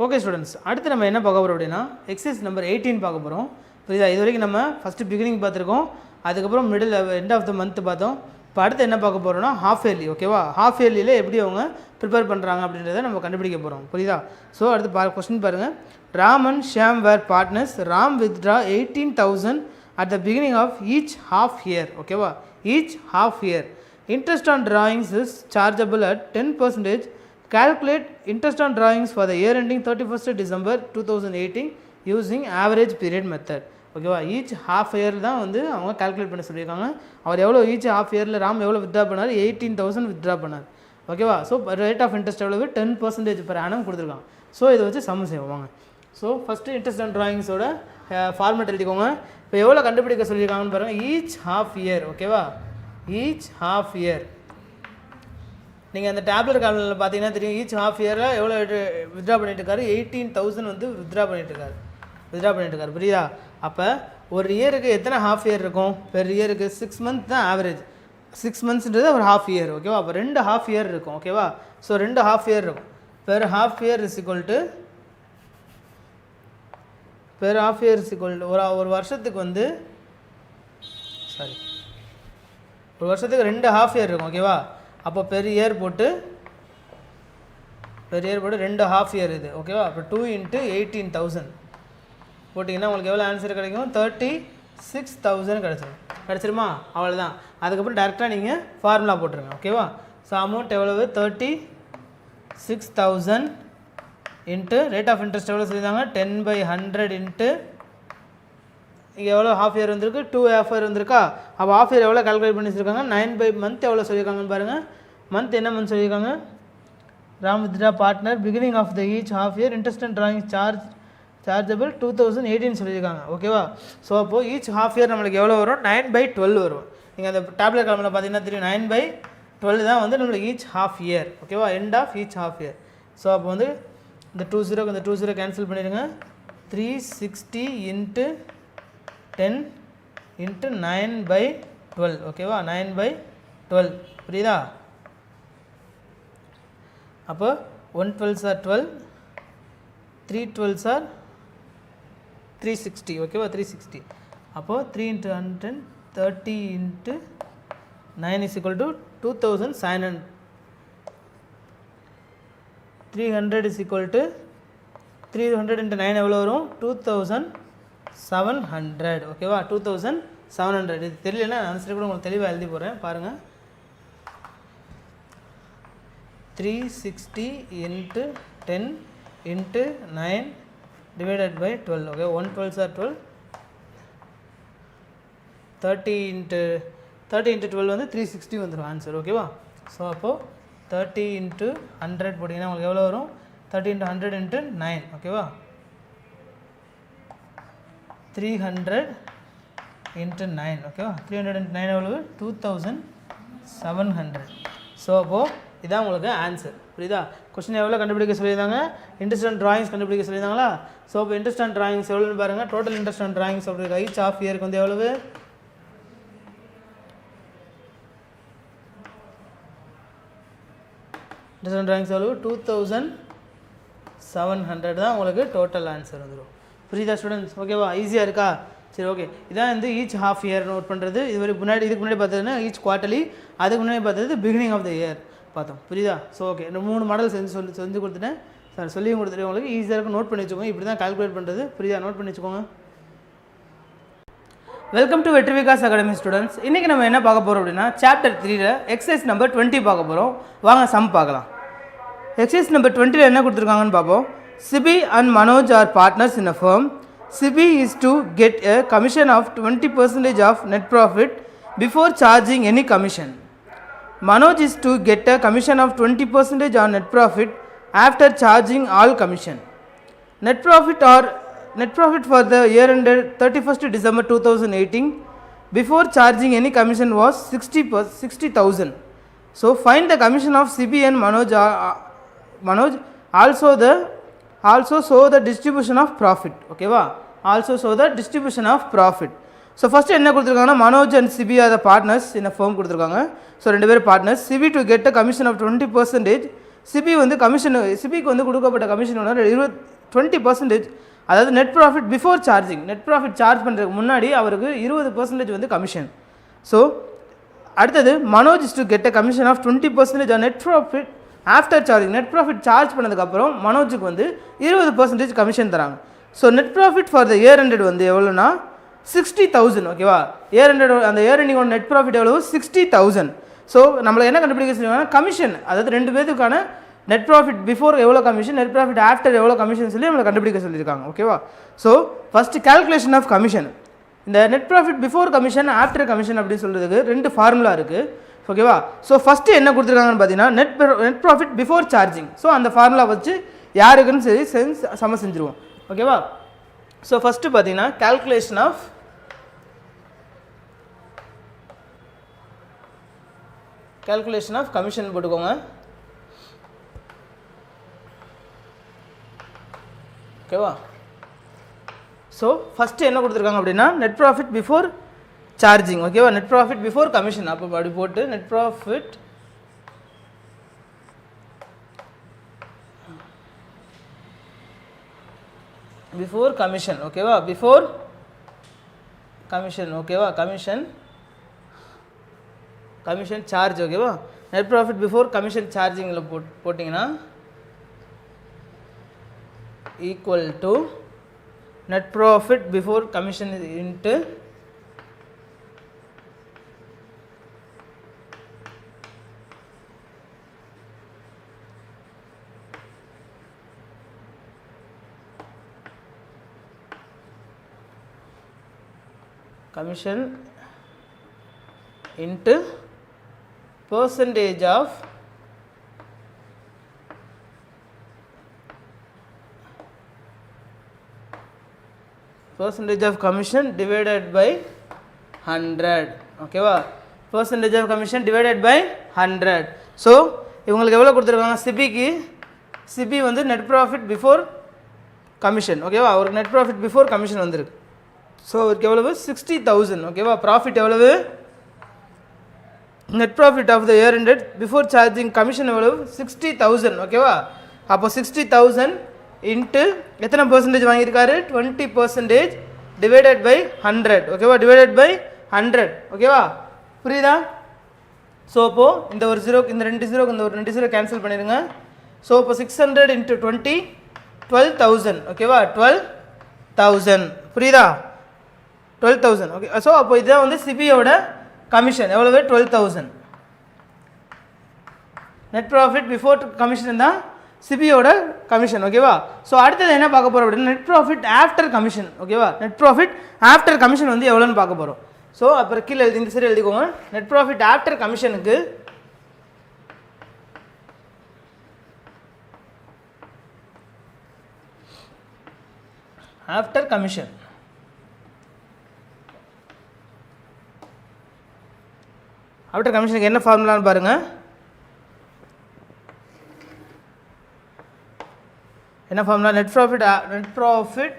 Okay students, அடுத்து நம்ம என்ன பார்க்க போகிறோம் அப்படின்னா எக்ஸசைஸ் நம்பர் 18 பார்க்க போகிறோம். புரியுதா? இது வரைக்கும் நம்ம ஃபஸ்ட்டு பிகினிங் பார்த்துருக்கோம், அதுக்கப்புறம் middle end of the month பார்த்தோம். இப்போ அடுத்து என்ன பார்க்க போகிறோம்னா ஹாஃப் இயர்லி. ஓகேவா? ஹாஃப் இயர்லியில் எப்படி அவங்க ப்ரிப்பேர் பண்ணுறாங்க அப்படின்றத நம்ம கண்டுபிடிக்க போகிறோம். புரியுதா? ஸோ அடுத்து கொஸ்டின் பாருங்கள். Ram and Shyam were partners. Ram withdraw 18,000 at the beginning of each half year. ஓகேவா? each half year. Interest on drawings is chargeable at 10%. Calculate interest on drawings for the year ending 31st December 2018 using average period method. ஓகேவா? Each half year தான் வந்து அவங்க calculate பண்ண சொல்லியிருக்காங்க. அவர் எவ்வளோ each half இயரில் ராம் எவ்வளோ வித்ட்ரா பண்ணார்? 18,000 வித்ட்ரா பண்ணார். ஓகேவா? ஸோ ரேட் ஆஃப் இன்ட்ரெஸ்ட் எவ்வளவு? 10% per annum கொடுத்துருக்காங்க. ஸோ இதை வச்சு சம் செய்வாங்க. ஸோ ஃபஸ்ட்டு இன்ட்ரெஸ்ட் ஆன் ட்ராயிங்ஸோட ஃபார்மேட் எழுதிக்கோங்க. இப்போ எவ்வளோ கண்டுபிடிக்க சொல்லியிருக்காங்கன்னு பாருங்கள். Each half year. ஓகேவா? ஈச் ஹாஃப் இயர் நீங்கள் அந்த டேப்லெட் காலில் பார்த்தீங்கன்னா தெரியும். ஈச் ஹாஃப் இயரில் எவ்வளோ வித்ட்ரா பண்ணிட்டு இருக்காரு? 18,000 வந்து வித்ட்ரா பண்ணிட்டு இருக்காரு. புரியுதா? அப்போ ஒரு இயருக்கு எத்தனை ஹாஃப் இயர் இருக்கும்? பெர் இயருக்கு 6 மந்த் தான் ஆவரேஜ். 6 மந்த்ஸ்ன்றது ஒரு ஹாஃப் இயர். ஓகேவா? அப்போ 2 ஹாஃப் இயர் இருக்கும். ஓகேவா? ஸோ 2 ஹாஃப் இயர் இருக்கும். Per half year is equal to ஒரு வருஷத்துக்கு வந்து ஒரு வருஷத்துக்கு 2 ஹாஃப் இயர் இருக்கும். ஓகேவா? அப்போ பெர் இயர் போட்டு 2 ஹாஃப் இயர் இது. ஓகேவா? அப்போ 2 × 18,000 போட்டிங்கன்னா உங்களுக்கு எவ்வளோ ஆன்சர் கிடைக்கும்? 36,000 கிடச்சிருமா? அவ்வளோதான். அதுக்கப்புறம் டேரெக்டாக நீங்கள் ஃபார்முலா போட்டுருங்க. ஓகேவா? ஸோ அமௌண்ட் எவ்வளவு? 36,000 இன்ட்டு ரேட் ஆஃப் இன்ட்ரெஸ்ட் எவ்வளோ சொல்லியிருந்தாங்க? 10/100 இன்ட்டு இங்கே எவ்வளோ ஹாஃப் இயர் வந்திருக்கு? 2 ஹாஃப் இயர் வந்திருக்கா? அப்போ ஹாஃப் இயர் எவ்வளோ கால்குலேட் பண்ணி வச்சுருக்காங்க? 9 மந்த் எவ்வளோ சொல்லியிருக்காங்கன்னு பாருங்கள். மந்த் என்ன மந்த் சொல்லியிருக்காங்க? Ram withdraw partner beginning of the each half year interest and drawing chargeable 2018 சொல்லியிருக்காங்க. ஓகேவா? ஸோ அப்போது ஈச் ஹாஃப் இயர் நம்மளுக்கு எவ்வளோ வரும்? 9/12 வரும். நீங்கள் அந்த டேப்லெட் காலமில் பார்த்தீங்கன்னா தெரியும். 9/12 தான் வந்து நம்மளுக்கு ஈச் ஹாஃப் இயர். ஓகேவா? End of each half year. So அப்போ வந்து இந்த 2 கேன்சல் பண்ணிடுங்க. 360 × 10 × 9/12. ஓகேவா? 9/12. புரியுதா? அப்போ 1/12 are 12, 3/12 are 360. ஓகேவா? 360. அப்போது 3 × 110 30 × 9 is equal to 2,700. 300 is equal to 300 × 9 எவ்வளோ வரும்? 2,700. ஓகேவா? 2,700. இது தெரியலன்னா ஆன்சர் கூட உங்களுக்கு தெளிவாக எழுதி போகிறேன் பாருங்கள். 360 × 10 × 9 divided by 12. Okay, 1/12 are 12. 30 × 12 வந்து 360 வந்துடும் ஆன்சர். ஓகேவா? ஸோ அப்போது 30 × 100 போட்டிங்கன்னா உங்களுக்கு எவ்வளோ வரும்? 30 × 100 × 9. ஓகேவா? 300 × 9. ஓகேவா? 300 × 9 எவ்வளவு? 2,700. ஸோ அப்போது இதான் உங்களுக்கு ஆன்சர். புரியுதா? கொஸ்டின் எவ்வளோ கண்டுபிடிக்க சொல்லியிருந்தாங்க? இன்ட்ரெஸ்ட் ஆன் ட்ராயிங்ஸ் கண்டுபிடிக்க சொல்லியிருந்தாங்களா? ஸோ இப்போ இன்ட்ரெஸ்ட் ஆன் ட்ராயிங்ஸ் எவ்வளோன்னு பாருங்கள். டோட்டல் இன்ட்ரெஸ்ட் ஆன் ட்ராயிங்ஸ் அப்படி ஈச் ஆஃப் இயருக்கு வந்து எவ்வளவு? இன்ட்ரெஸ்ட் ஆன் ட்ராயிங்ஸ் எவ்வளவு? 2,700 தான் உங்களுக்கு டோட்டல் ஆன்சர் வந்துடும். புரியுதா ஸ்டூடெண்ட்ஸ்? ஓகேவா? ஈஸியாக இருக்கா? சரி, ஓகே. இதான் வந்து ஈச் ஹாஃப் இயர் நோட் பண்ணுறது. இதுக்கு முன்னாடி பார்த்ததுன்னா ஈச் குவார்ட்டர்லி, அதுக்கு முன்னாடி பார்த்தது பிகினிங் ஆஃப் த இயர் பார்த்தோம். புரியுதா? ஸோ ஓகே, இந்த 3 மாடல் செஞ்சு கொடுத்துட்டேன் சார். சொல்லியும் கொடுத்துட்டு உங்களுக்கு ஈஸியாக இருக்கும். நோட் பண்ணி வச்சுக்கோங்க. இப்படி தான் கால்குலேட் பண்ணுறது. புரியுதா? நோட் பண்ணி வச்சுக்கோங்க. வெல்கம் டு வெற்றி விகாஸ் அகாடமி ஸ்டூடெண்ட்ஸ். இன்றைக்கி நம்ம என்ன பார்க்க போகிறோம் அப்படின்னா சாப்டர் 3ல் எக்ஸசைஸ் நம்பர் 20 பார்க்க போகிறோம். வாங்க சம் பார்க்கலாம். எக்ஸசைஸ் நம்பர் 20ல் என்ன கொடுத்துருக்காங்கன்னு பார்ப்போம். Sibi and Manoj are partners in a firm. Sibi is to get a commission of 20% of net profit before charging any commission. Manoj is to get a commission of 20% on net profit after charging all commission. Net profit for the year ended 31st December 2018 before charging any commission was 60,000. So find the commission of Sibi and Manoj. Also show the distribution of profit. ஓகேவா? Also show the distribution of profit. So first என்ன கொடுத்துருக்காங்கன்னா Manoj and Sibi are the partners in a firm கொடுத்துருக்காங்க. So 2 பேர் partners. Sibi to get a commission of 20%. Sibi வந்து commission சிபிக்கு வந்து கொடுக்கப்பட்ட commission 20%, அதாவது net profit before charging, net profit charge பண்ணுறதுக்கு முன்னாடி அவருக்கு 20% வந்து கமிஷன். ஸோ அடுத்தது Manoj is to get a commission of 20% on net profit after charging. Net profit charge பண்ணதுக்கப்புறம் மனோஜுக்கு வந்து 20% கமிஷன் தராங்க. So net profit for the year ended வந்து எவ்வளோனா 60,000. ஓகேவா, இயர் எண்டட் அந்த இயர் எண்டிங்கோட நெட் ப்ராஃபிட் எவ்வளோ 60,000. ஸோ நம்மளை என்ன கண்டுபிடிக்க சொல்லுவாங்கன்னா கமிஷன், அதாவது 2 பேருக்கான நெட் ப்ராஃபிட் பிஃபோர் எவ்வளோ கமிஷன், நெட் ப்ராஃபிட் ஆஃப்டர் எவ்வளோ கமிஷன் சொல்லி நம்மளை கண்டுபிடிக்க சொல்லியிருக்காங்க. ஓகேவா, so first calculation of commission. இந்த net profit before commission after commission அப்படின்னு சொல்கிறதுக்கு 2 ஃபார்முலா இருக்குது. ஓகேவா, ஸோ ஃபஸ்ட்டு என்ன கொடுத்துருக்காங்கன்னு பார்த்தீங்கன்னா net profit before charging. So அந்த ஃபார்முலா வச்சு யாருக்குன்னு சரி சம செஞ்சுருவோம். ஓகேவா, ஸோ ஃபஸ்ட்டு பார்த்தீங்கன்னா calculation of commission போட்டுக்கோங்க. ஓகேவா, ஸோ ஃபஸ்ட்டு என்ன கொடுத்துருக்காங்க அப்படின்னா நெட் ப்ராஃபிட் பிஃபோர் சார்ஜிங். ஓகேவா, நெட் ப்ராஃபிட் பிஃபோர் கமிஷன். அப்போ அப்படி போட்டு நெட் ப்ராஃபிட் பிஃபோர் கமிஷன். ஓகேவா, பிஃபோர் கமிஷன். ஓகேவா, கமிஷன் சார்ஜ். ஓகேவா, நெட் ப்ராஃபிட் பிஃபோர் கமிஷன் சார்ஜிங்கில் போட்டிங்கன்னா equal to net profit before commission into commission into percentage of commission divided by 100. ஓகேவா, percentage of commission divided by 100. So இவங்களுக்கு எவ்வளோ கொடுத்துருக்காங்க, CP வந்து net profit before commission. ஓகேவா, அவருக்கு net profit before commission வந்துருக்கு. So அவருக்கு எவ்வளவு 60,000. ஓகேவா, ப்ராஃபிட் எவ்வளவு, net profit of the year ended before charging commission எவ்வளவு 60,000. ஓகேவா, அப்போ 60,000 இன்ட்டு எத்தனை பர்சன்டேஜ் வாங்கியிருக்காரு 20% டிவைடட் பை 100. ஓகேவா, டிவைடட் பை 100. ஓகேவா, புரியுதா? ஸோ அப்போது இந்த ஒரு ஜீரோக்கு இந்த 2 ஜீரோக்கு இந்த ஒரு 2 ஜீரோ கேன்சல் பண்ணிடுங்க. ஸோ இப்போ 600 இன்ட்டு 20 12,000. ஓகேவா, 12,000. புரியுதா, 12,000. ஓகே, ஸோ அப்போ இதுதான் வந்து சிபியோட கமிஷன் எவ்வளவு 12,000. நெட் ப்ராஃபிட் பிஃபோர் கமிஷன் தான் சிபியோட கமிஷன். ஓகேவா, ஸோ அடுத்தது என்ன பார்க்க போகிறோம் அப்படின்னா நெட் ப்ராஃபிட் ஆஃப்டர் கமிஷன். ஓகேவா, நெட் ப்ராஃபிட் ஆஃப்டர் கமிஷன் வந்து எவ்வளோன்னு பார்க்க போகிறோம். ஸோ அப்புறம் கீழே இந்த சரி எழுதிக்கோங்க. நெட் ப்ராஃபிட் ஆஃப்டர் கமிஷனுக்கு ஆஃப்டர் கமிஷனுக்கு என்ன ஃபார்முலான்னு பாருங்கள். என்ன ஃபார்முலா, நெட் ப்ராஃபிட்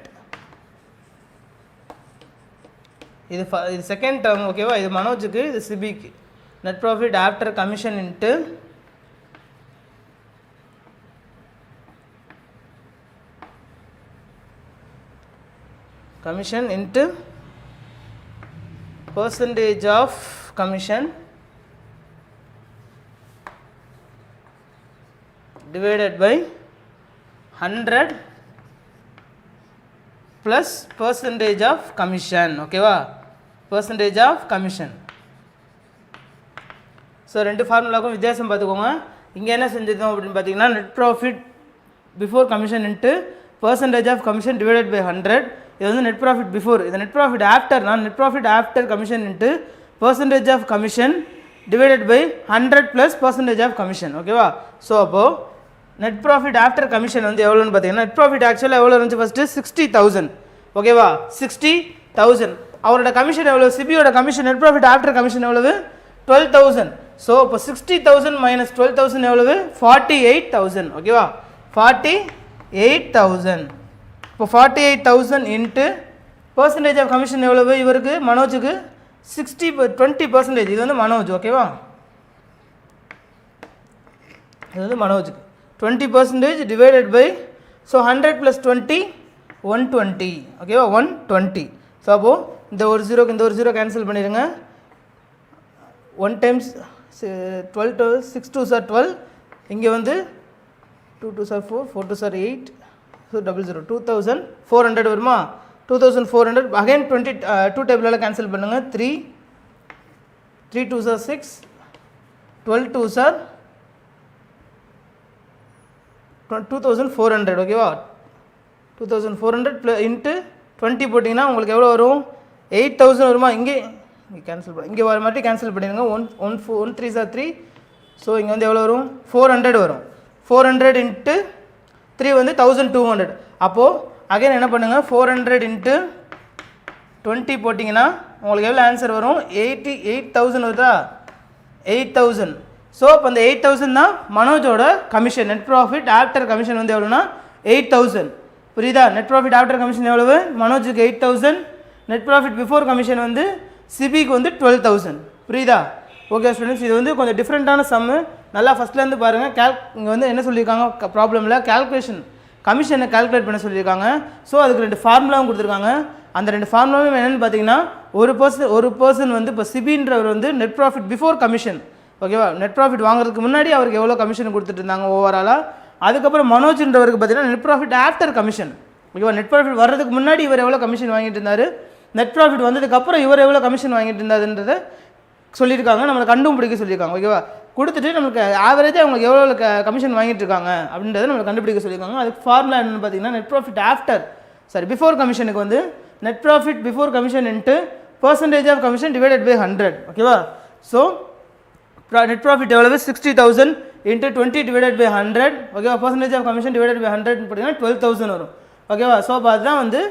இது செகண்ட் டேர்ம். ஓகேவா, இது மனோஜுக்கு, இது சிபிக்கு. Net profit after commission into commission into percentage of commission divided by 100 plus percentage of commission. ஓகேவா, percentage of commission. ஸோ 2 ஃபார்முலாவுக்கும் வித்தியாசம் பார்த்துக்கோங்க. இங்கே என்ன செஞ்சிருக்கோம் அப்படின்னு பார்த்தீங்கன்னா net profit before commission into percentage of commission divided by 100. இது வந்து நெட் ப்ராஃபிட் பிஃபோர். இது நெட் ப்ராஃபிட் ஆஃப்டர். நான் net profit after commission into percentage of commission divided by 100 plus percentage of commission. ஓகேவா, ஸோ அப்போது net profit after commission வந்து எவ்வளோன்னு பார்த்தீங்கன்னா net profit ஆக்சுவலாக எவ்வளோ இருந்துச்சு ஃபஸ்ட்டு 60,000. ஓகேவா, 60,000. அவரோட கமிஷன் எவ்வளோ, சிபியோட commission net profit after commission எவ்வளவு 12,000. ஸோ இப்போ 60,000 மைனஸ் 12,000 எவ்வளவு 48,000. ஓகேவா, 48,000. இப்போ 48,000 இன்ட்டு பர்சன்டேஜ் ஆஃப் கமிஷன் எவ்வளவு இவருக்கு மனோஜுக்கு 20%. இது வந்து மனோஜ். ஓகேவா, இது வந்து மனோஜுக்கு. 20% divided by, so 100 plus 20, 120, ஓகேவா 120. ஸோ அப்போது இந்த ஒரு ஜீரோக்கு இந்த ஒரு ஜீரோ கேன்சல் பண்ணிடுங்க. 1 times 12 to 6 2s are 12, இங்கே வந்து 2 2s are 4, 4 2s are 8, so 00 2400 வருமா? 2400 அகைன் 2 டேபிளால் கேன்சல் பண்ணுங்கள். 3 2s are 6, 12 2s are 2400, ஓகேவா 2400 இன்ட்டு 20 போட்டிங்கன்னா உங்களுக்கு எவ்வளோ வரும்? 8000 வருமா? இங்கே கேன்சல் பண்ண இங்கே வர மாதிரி கேன்சல் பண்ணிடுங்க. 1 3s are 3, ஸோ இங்கே வந்து எவ்வளோ வரும்? 400 வரும். 400 இன்ட்டு 3 வந்து 1200. அப்போது அகைன் என்ன பண்ணுங்கள், 400 இன்ட்டு 20 போட்டிங்கன்னா உங்களுக்கு எவ்வளோ ஆன்சர் வரும்? 8000 வருதா? 8000. ஸோ இப்போ அந்த 8000 தான் மனோஜோட commission. Net profit after commission வந்து எவ்வளோனா 8000. புரியுதா? நெட் ப்ராஃபிட் ஆஃப்டர் கமிஷன் எவ்வளவு? மனோஜுக்கு 8000. நெட் ப்ராஃபிட் பிஃபோர் கமிஷன் வந்து சிபிக்கு வந்து 12000. புரியுதா? ஓகே ஸ்டூடெண்ட்ஸ், இது வந்து கொஞ்சம் டிஃப்ரெண்ட்டான சம்மு. நல்லா ஃபஸ்ட்லேருந்து பாருங்கள். இங்கே வந்து என்ன சொல்லியிருக்காங்க ப்ராப்ளமில்? கால்குலேஷன் கமிஷனை கால்குலேட் பண்ண சொல்லியிருக்காங்க. ஸோ அதுக்கு 2 ஃபார்முலாவும் கொடுத்துருக்காங்க. அந்த 2 ஃபார்முலாவும் என்னென்னு பார்த்தீங்கன்னா, ஒரு பர்சன் வந்து இப்போ சிபின்றவர் வந்து நெட் ப்ராஃபிட் பிஃபோர் கமிஷன், ஓகேவா, நெட் ப்ராஃபிட் வாங்குறதுக்கு முன்னாடி அவருக்கு எவ்வளோ கமிஷன் கொடுத்துட்டு இருந்தாங்க ஓவராலாக. அதுக்கப்புறம் மனோஜ்ன்றவருக்கு பார்த்தீங்கன்னா நெட் ப்ராஃபிட் ஆஃப்டர் கமிஷன், ஓகேவா, நெட் ப்ராஃபிட் வர்றதுக்கு முன்னாடி இவர் எவ்வளோ கமிஷன் வாங்கிட்டு இருந்தார், நெட் ப்ராஃபிட் வந்ததுக்கப்புறம் இவர் எவ்வளோ கமிஷன் வாங்கிட்டு இருந்தாருன்றதை சொல்லியிருக்காங்க. நம்மளை கண்டுபிடிக்க சொல்லியிருக்காங்க, ஓகேவா. கொடுத்துட்டு நம்மளுக்கு ஆவரேஜாக அவங்களுக்கு எவ்வளோ கமிஷன் வாங்கிட்டு இருக்காங்க அப்படின்றத நம்மளை கண்டுபிடிக்க சொல்லியிருக்காங்க. அதுக்கு ஃபார்முலா என்னென்னு பார்த்தீங்கன்னா, நெட் ப்ராஃபிட் ஆஃப்டர் பிஃபோர் கமிஷனுக்கு வந்து net profit before commission into percentage of commission divided by 100, ஓகேவா. ஸோ நெட் ப்ராஃபிட் எவ்வளவு? 60,000 இன்ட்டு 20 டிவைடட் பை 100, ஓகேவா. Percentage of commission divided by 100 பார்த்தீங்கன்னா 12,000 வரும், ஓகேவா. ஸோ அப்போ அதுதான் வந்து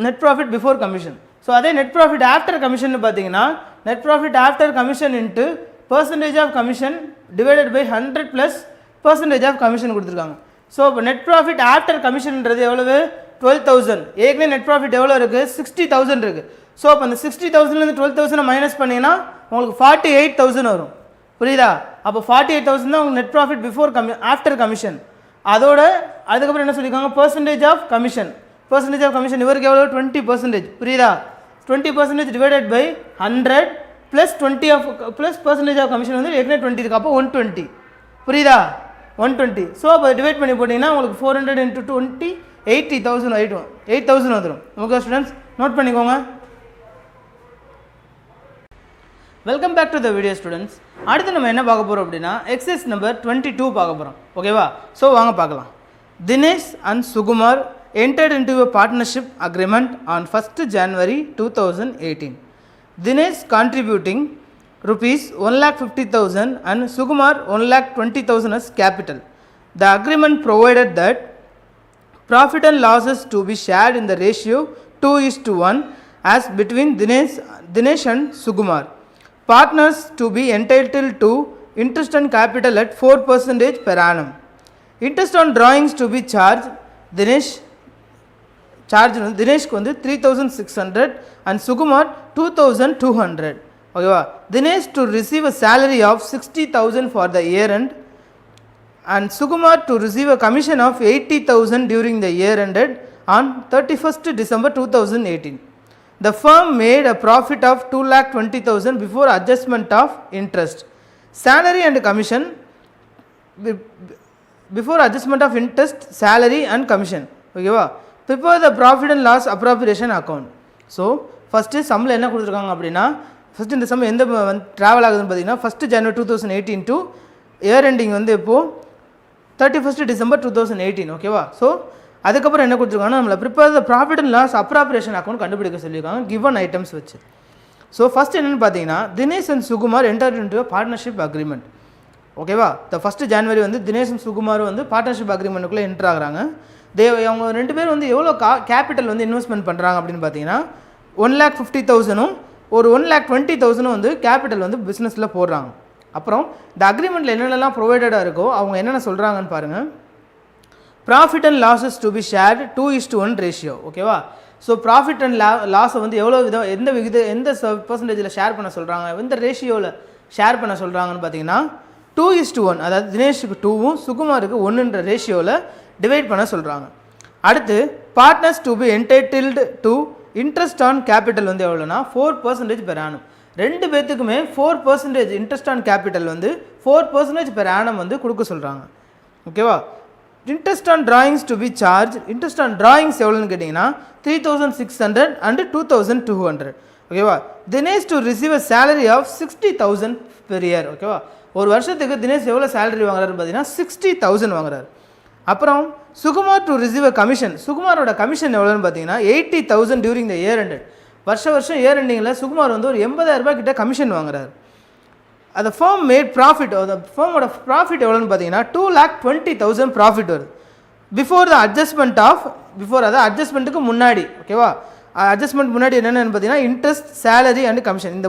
net profit before commission. So அதே நெட் ப்ராஃபிட் ஆஃப்டர் கமிஷன் பார்த்தீங்கன்னா net profit after commission into percentage of commission divided by 100 plus percentage of commission கொடுத்துருக்காங்க. ஸோ இப்போ நெட் ப்ராஃபிட் ஆஃப்டர் கமிஷன்ன்றது எவ்வளவு? 12,000. ஏற்கனவே நெட் ப்ராஃபிட் எவ்வளோ இருக்குது? 60,000 இருக்குது. ஸோ அப்போ அந்த 60,000லேருந்து 12,000 மைனஸ் பண்ணிங்கன்னா உங்களுக்கு 48,000 வரும், புரியுதா. அப்போ 48,000 தான் உங்களுக்கு net profit before after commission. அதோட அதுக்கப்புறம் என்ன சொல்லியிருக்காங்க? Percentage of commission. Percentage of commission இவருக்கு எவ்வளோ? 20%, புரியுதா. 20% divided by 100 plus 20 of plus percentage of commission வந்து ஏற்கனவே 20 இருக்குது, அப்போ 120, புரியுதா, 120. ஸோ அப்போ டிவைட் பண்ணி போட்டிங்கன்னா உங்களுக்கு 400 இன்ட்டு 20 80,000 ஆகிடும், 8,000 வந்துடும். ஓகே ஸ்டூடெண்ட்ஸ், நோட் பண்ணிக்கோங்க. Welcome back to the video students. அடுத்து நம்ம என்ன பார்க்க போகிறோம் அப்படின்னா, எக்ஸசைஸ் நம்பர் 22 பார்க்க போகிறோம், ஓகேவா. ஸோ வாங்க பார்க்கலாம். Dinesh and Sukumar entered into a partnership agreement on 1st January 2018. Dinesh contributing rupees 1,50,000 and Sukumar 1,20,000 as capital. The agreement provided that profit and losses to be shared in the ratio 2:1 as between Dinesh and Sukumar. Partners to be entitled to interest and capital at 4% per annum. Interest on drawings to be charged. தினேஷ்க்கு வந்து 3,600 and Sukumar 2,200, ஓகேவா. Dinesh to receive a salary of 60,000 for the year end and Sukumar to receive a commission of 80,000 during the year ended on 31st December 2018. The firm made a profit of 2,20,000 before adjustment of interest. Salary and commission before adjustment of interest, salary and commission, ஓகேவா. prepare the profit and loss appropriation account. So first சம்மில் என்ன கொடுத்துருக்காங்க அப்படின்னா, first இந்த some எந்த travel ஆகுதுன்னு பார்த்தீங்கன்னா 1st January 2018 to year ending வந்து இப்போது 31st December 2018, ஓகேவா. ஸோ அதுக்கப்புறம் என்ன கொடுத்துருக்காங்கன்னா, நம்மளை prepare the profit and loss appropriation account கண்டுபிடிக்க சொல்லியிருக்காங்க கிவன் ஐட்டம்ஸ் வச்சு. ஸோ ஃபஸ்ட் என்னென்னு பார்த்தீங்கன்னா, Dinesh and Sukumar enter into partnership agreement, ஓகேவா. த 1st January வந்து தினேஷ் அண்ட் சுகுமார் வந்து பார்ட்னர்ஷிப் அக்ரிமெண்ட்டுக்குள்ளே என்டர் ஆகுறாங்க. அவங்க 2 பேர் வந்து எவ்வளோ கேபிட்டல் வந்து இன்வெஸ்ட்மெண்ட் பண்ணுறாங்க அப்படின்னு பார்த்தீங்கன்னா 1,50,000 ஒரு 1,20,000 வந்து கேபிட்டல் வந்து பிஸ்னஸில் போடுறாங்க. அப்புறம் இந்த அக்ரிமெண்ட்டில் என்னென்னலாம் ப்ரொவைடடாக இருக்கோ அவங்க என்னென்ன சொல்கிறாங்கன்னு பாருங்கள். Profit and losses to be shared 2:1 ratio, ஓகேவா. ஸோ ப்ராஃபிட் அண்ட் லாஸை வந்து எவ்வளோ எந்த பர்சன்டேஜில் ஷேர் பண்ண சொல்கிறாங்க, எந்த ரேஷியோவில் ஷேர் பண்ண சொல்கிறாங்கன்னு பார்த்தீங்கன்னா 2:1, அதாவது தினேஷுக்கு 2வும் சுகுமாருக்கு 1ன்ற ரேஷியோவில் டிவைட் பண்ண சொல்கிறாங்க. அடுத்து partners to be entitled to interest on capital வந்து எவ்வளோனா 4% பெர் ஆனம். ரெண்டு பேர்த்துக்குமே 4% இன்ட்ரெஸ்ட் ஆன் கேபிட்டல் வந்து 4% பெர் ஆனம் வந்து கொடுக்க சொல்கிறாங்க. ஓகேவா? Interest on drawings to be charge, interest on drawings எவ்வளோன்னு கேட்டிங்கன்னா 3600 அண்ட் 2200. ஓகேவா? Dinesh to receive a salary of 60,000 per year. ஓகேவா? ஒரு வருஷத்துக்கு தினேஷ் எவ்வளோ சேலரி வாங்குறாருன்னு பார்த்தீங்கன்னா 60,000 வாங்குறாரு. அப்புறம் Sukumar to receive a commission, சுகுமாரோட கமிஷன் எவ்வளோன்னு பார்த்தீங்கன்னா 80,000 டியூரிங் த இயர் எண்டட். வருஷம் இயர் எண்டிங்கில் சுகுமார் வந்து ஒரு 80,000 கிட்ட கமிஷன் வாங்குறாரு. அந்த ஃபேம் மேட் ப்ராஃபிட், அந்த ஃபேமோட ப்ராஃபிட் எவ்வளோன்னு பார்த்தீங்கன்னா 2,20,000 ப்ராஃபிட் வருது. பிஃபோர் த அட்ஜஸ்ட்மெண்ட் ஆஃப், அதாவது அட்ஜஸ்ட்மெண்ட்டுக்கு முன்னாடி. ஓகேவா? அட்ஜஸ்ட்மெண்ட் முன்னாடி என்னென்னு பார்த்தீங்கன்னா இன்ட்ரெஸ்ட், சேலரி அண்ட் கமிஷன், இந்த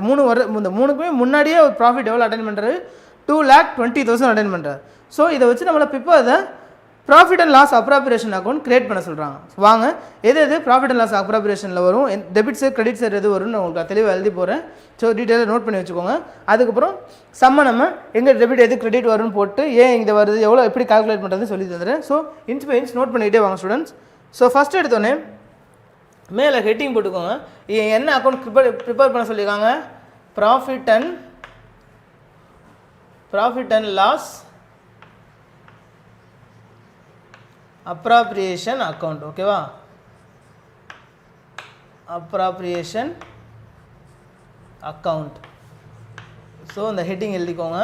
மூணுக்குமே முன்னாடியே ஒரு ப்ராஃபிட் எவ்வளோ அட்டன் பண்ணுறாரு? 2,20,000 அட்டன் பண்ணுறாரு. ஸோ இதை வச்சு நம்மளை இப்போ அதை profit and loss appropriation account create பண்ண சொல்கிறாங்க. வாங்க எது ப்ராஃபிட் அண்ட் லாஸ் அப்ராப்ரியேஷனில் வரும், டெபிட் சைட் கிரெடிட் சைட் எது வரும்னு உங்களுக்கு தெளிவாக எழுதி போகிறேன். ஸோ டீட்டெயிலாக நோட் பண்ணி வச்சுக்கோங்க. அதுக்கப்புறம் நம்ம எங்கே டெபிட் எது கிரெடிட் வரும்னு போட்டு ஏன் இங்கே வருது, எவ்வளோ எப்படி கால்குலேட் பண்ணுறது சொல்லி தந்துடுறேன். So inch by inch note பண்ணிக்கிட்டே வாங்க ஸ்டூடெண்ட்ஸ். ஸோ ஃபஸ்ட் எடுத்தோடனே மேலே ஹெட்டிங் போட்டுக்கோங்க. என்ன அக்கௌண்ட் ப்ரிப்பேர் பண்ண சொல்லியிருக்காங்க? Profit and loss appropriation account. ஓகேவா? Appropriation account. ஸோ இந்த ஹெட்டிங் எழுதிக்கோங்க.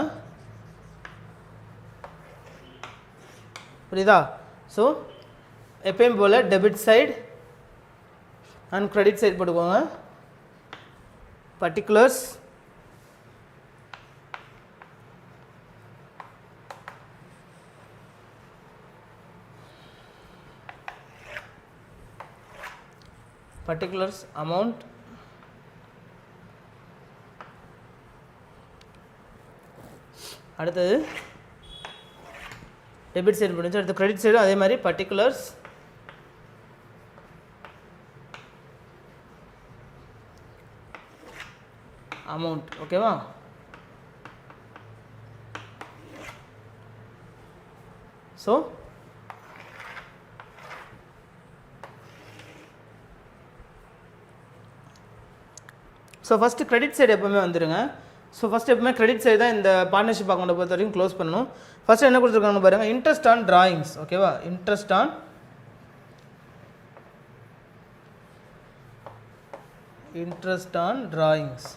புரியுதா? ஸோ எப்பயும் போல் debit side and credit side போட்டுக்கோங்க. பர்டிகுலர்ஸ், amount, அடுத்தது டெபிட் சைடு முடிஞ்சு அடுத்து கிரெடிட் சைடு அதே மாதிரி பர்டிகுலர்ஸ், அமௌண்ட். ஓகேவா? ஸோ ஃபஸ்ட்டு கிரெடிட் சைடு எப்போவுமே வந்துடுங்க. ஸோ ஃபஸ்ட் எப்பவுமே கிரெடிட் சைடு தான் இந்த பார்ட்னர்ஷிப் அக்கௌண்ட்டை பொறுத்த வரைக்கும் க்ளோஸ் பண்ணணும். ஃபஸ்ட்டு என்ன கொடுத்துருக்காங்கன்னு பாருங்கள், இன்ட்ரெஸ்ட் ஆன் டிராயிங்ஸ். ஓகேவா? Interest on drawings.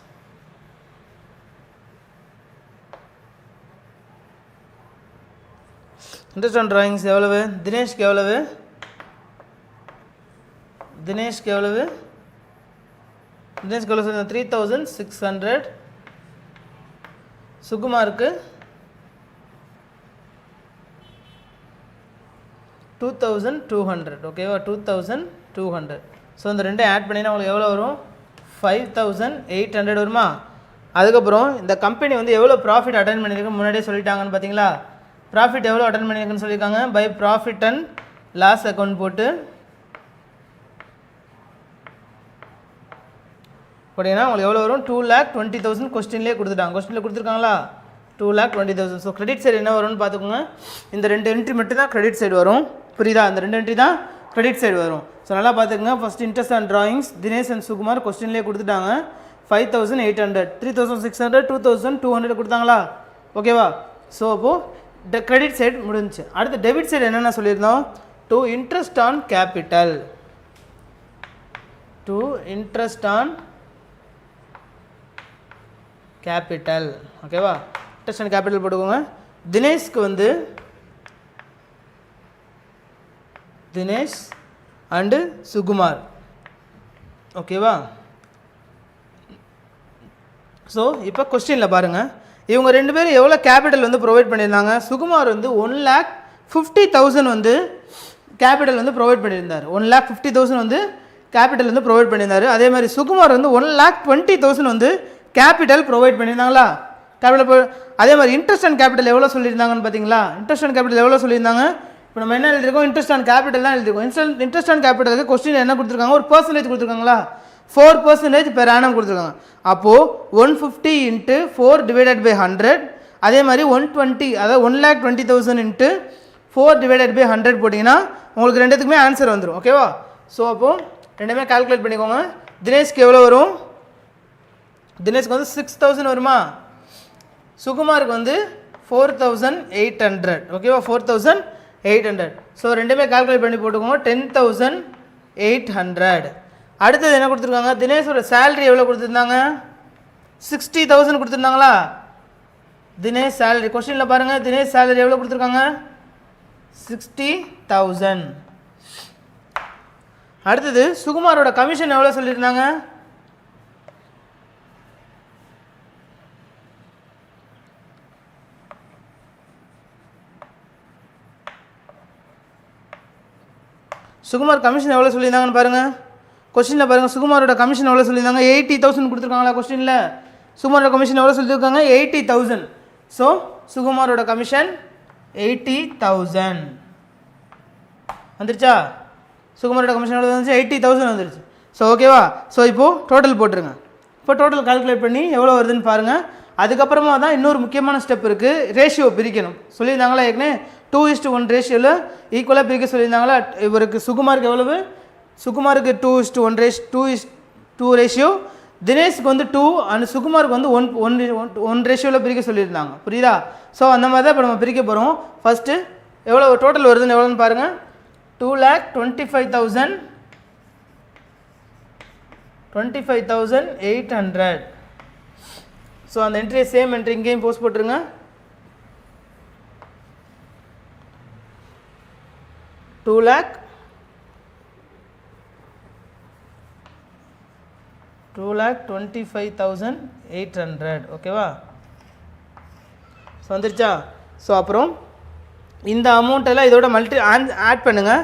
Interest on drawings எவ்வளவு? தினேஷ்க்கு எவ்வளவு? 3,600. சுகுமாருக்கு 2,200. ஓகேவா? 2,200. ஸோ இந்த ரெண்டே ஆட் பண்ணினா உங்களுக்கு எவ்வளோ வரும்? 5,800 வருமா? அதுக்கப்புறம் இந்த கம்பெனி வந்து எவ்வளோ ப்ராஃபிட் அட்டன் பண்ணியிருக்கு முன்னாடியே சொல்லிட்டாங்கன்னு பார்த்தீங்களா? ப்ராஃபிட் எவ்வளோ அட்டன் பண்ணியிருக்குன்னு சொல்லியிருக்காங்க. By profit and loss account போட்டிங்கன்னா உங்களுக்கு எவ்வளோ வரும்? 2,20,000 கொஸ்டின்லேயே கொடுத்துருக்காங்களா? 2,20,000. ஸோ கிரெடிட் சைடு என்ன வரும்னு பார்த்துக்கோங்க. இந்த 2 என்ட்ரி மட்டும் தான் கிரெடிட் சைடு வரும். புரியுதா? இந்த 2 என்ட்ரி தான் கிரெடிட் சைடு வரும். ஸோ நல்லா பார்த்துக்கோங்க. First interest on drawings Dinesh and Sukumar கொஸ்டின்லேயே கொடுத்துட்டாங்க. 5,800, 3,600, 2,200 கொடுத்தாங்களா? ஓகேவா? ஸோ அப்போது கிரெடிட் சைடு முடிஞ்சிச்சு. அடுத்து டெபிட் சைடு என்னென்ன சொல்லியிருந்தோம்? To interest on capital. ஓகேவா? இன்ட்ரெஸ்ட் ஆன் கேபிட்டல் போட்டுக்கோங்க. தினேஷ்க்கு வந்து தினேஷ் அண்டு சுகுமார். ஓகேவா? ஸோ இப்போ கொஸ்டினில் பாருங்கள், இவங்க 2 பேரும் எவ்வளோ கேபிட்டல் வந்து ப்ரொவைட் பண்ணியிருந்தாங்க? சுகுமார் வந்து 1,50,000 வந்து கேபிட்டல் வந்து ப்ரொவைட் பண்ணியிருந்தார். 1,50,000 வந்து கேபிட்டல் வந்து ப்ரொவைட் பண்ணியிருந்தார். அதே மாதிரி சுகுமார் வந்து 1,20,000 வந்து கேபிட்டல் ப்ரொவைட் பண்ணியிருந்தாங்களா? கேபிட்டல். அதே மாதிரி இன்ட்ரெஸ்ட் ஆன் கேபிட்டல் எவ்வளோ சொல்லியிருந்தாங்கன்னு பார்த்தீங்களா? இன்ட்ரெஸ்ட் ஆன் கேபிட்டல் எவ்வளோ சொல்லியிருந்தாங்க? இப்போ நம்ம என்ன எழுதிருக்கோம்? இன்ட்ரெஸ்ட் ஆன் கேபிட்டல் தான் எழுதிருக்கோம். இன்ட்ரெஸ்ட் ஆன் கேபிட்டலுக்கு கொஸ்டின் என்ன கொடுத்துருக்காங்க? ஒரு பர்சன்டேஜ் கொடுத்துருக்காங்களா? 4% பெர் ஆனம் கொடுத்துருக்காங்க. அப்போது 150 × 4 / 100 அதே மாதிரி 120 அதாவது 1,20,000 இன்ட்டு 4/100 போட்டிங்கன்னா உங்களுக்கு ரெண்டுத்துக்குமே ஆன்சர் வந்துடும் ஓகேவா. ஸோ அப்போது ரெண்டுமே கால்குலேட் பண்ணிக்கோங்க. தினேஷ்க்கு எவ்வளோ வரும்? தினேஷ்க்கு வந்து 6,000 வருமா, சுகுமாருக்கு வந்து 4,800 ஓகேவா, 4,800. ஸோ ரெண்டுமே கால்குலேட் பண்ணி போட்டுக்கோங்க, 10,800. அடுத்தது என்ன கொடுத்துருக்காங்க? தினேஷோட சேலரி எவ்வளோ கொடுத்துருந்தாங்க? 60,000 கொடுத்துருந்தாங்களா? தினேஷ் சேலரி கொஸ்டினில் பாருங்கள், தினேஷ் சேலரி எவ்வளோ கொடுத்துருக்காங்க? 60,000. அடுத்தது சுகுமாரோட கமிஷன் எவ்வளோ சொல்லியிருந்தாங்க? சுகுமார் கமிஷன் எவ்வளோ சொல்லியிருந்தாங்கன்னு பாருங்கள். கொஸ்டினில் பாருங்கள், சுகுமாரோட கமிஷன் எவ்வளோ சொல்லியிருந்தாங்க? 80,000 கொடுத்துருக்காங்களா கொஸ்டினில்? சுகுமாரோட கமிஷன் எவ்வளோ சொல்லியிருக்காங்க? 80,000. ஸோ சுகுமாரோட கமிஷன் 80,000 வந்துருச்சா? சுகுமாரோட கமிஷன் எவ்வளோ வந்துச்சு? 80,000 வந்துருச்சு. ஸோ ஓகேவா. ஸோ இப்போது டோட்டல் போட்டுருங்க. இப்போ டோட்டல் கால்குலேட் பண்ணி எவ்வளோ வருதுன்னு பாருங்கள். அதுக்கப்புறமா தான் இன்னொரு முக்கியமான ஸ்டெப் இருக்குது, ரேஷியோ பிரிக்கணும். சொல்லியிருந்தாங்களா ஏற்கனவே 2:1 ரேஷியோவில் ஈக்குவலாக பிரிக்க சொல்லியிருந்தாங்களா? இவருக்கு சுகுமாருக்கு எவ்வளவு? சுகுமாருக்கு 2:2 ரேஷியோ, தினேஷுக்கு வந்து 2 அண்ட் சுகுமாருக்கு வந்து 1 ரேஷியோவில் பிரிக்க சொல்லியிருந்தாங்க. புரியுதா? ஸோ அந்த மாதிரி தான் இப்போ நம்ம பிரிக்க போகிறோம். ஃபஸ்ட்டு எவ்வளோ டோட்டல் வருதுன்னு எவ்வளோன்னு பாருங்கள். 2,25,800. ஸோ அந்த என்ட்ரியை சேம் என்ட்ரி இங்கேயும் போஸ்ட் போட்டுருங்க. $2,25,800 ஓகேவா. ஸோ வந்துருச்சா? ஸோ அப்புறம் இந்த அமௌண்ட்டெல்லாம் இதோட ஆட் பண்ணுங்கள்.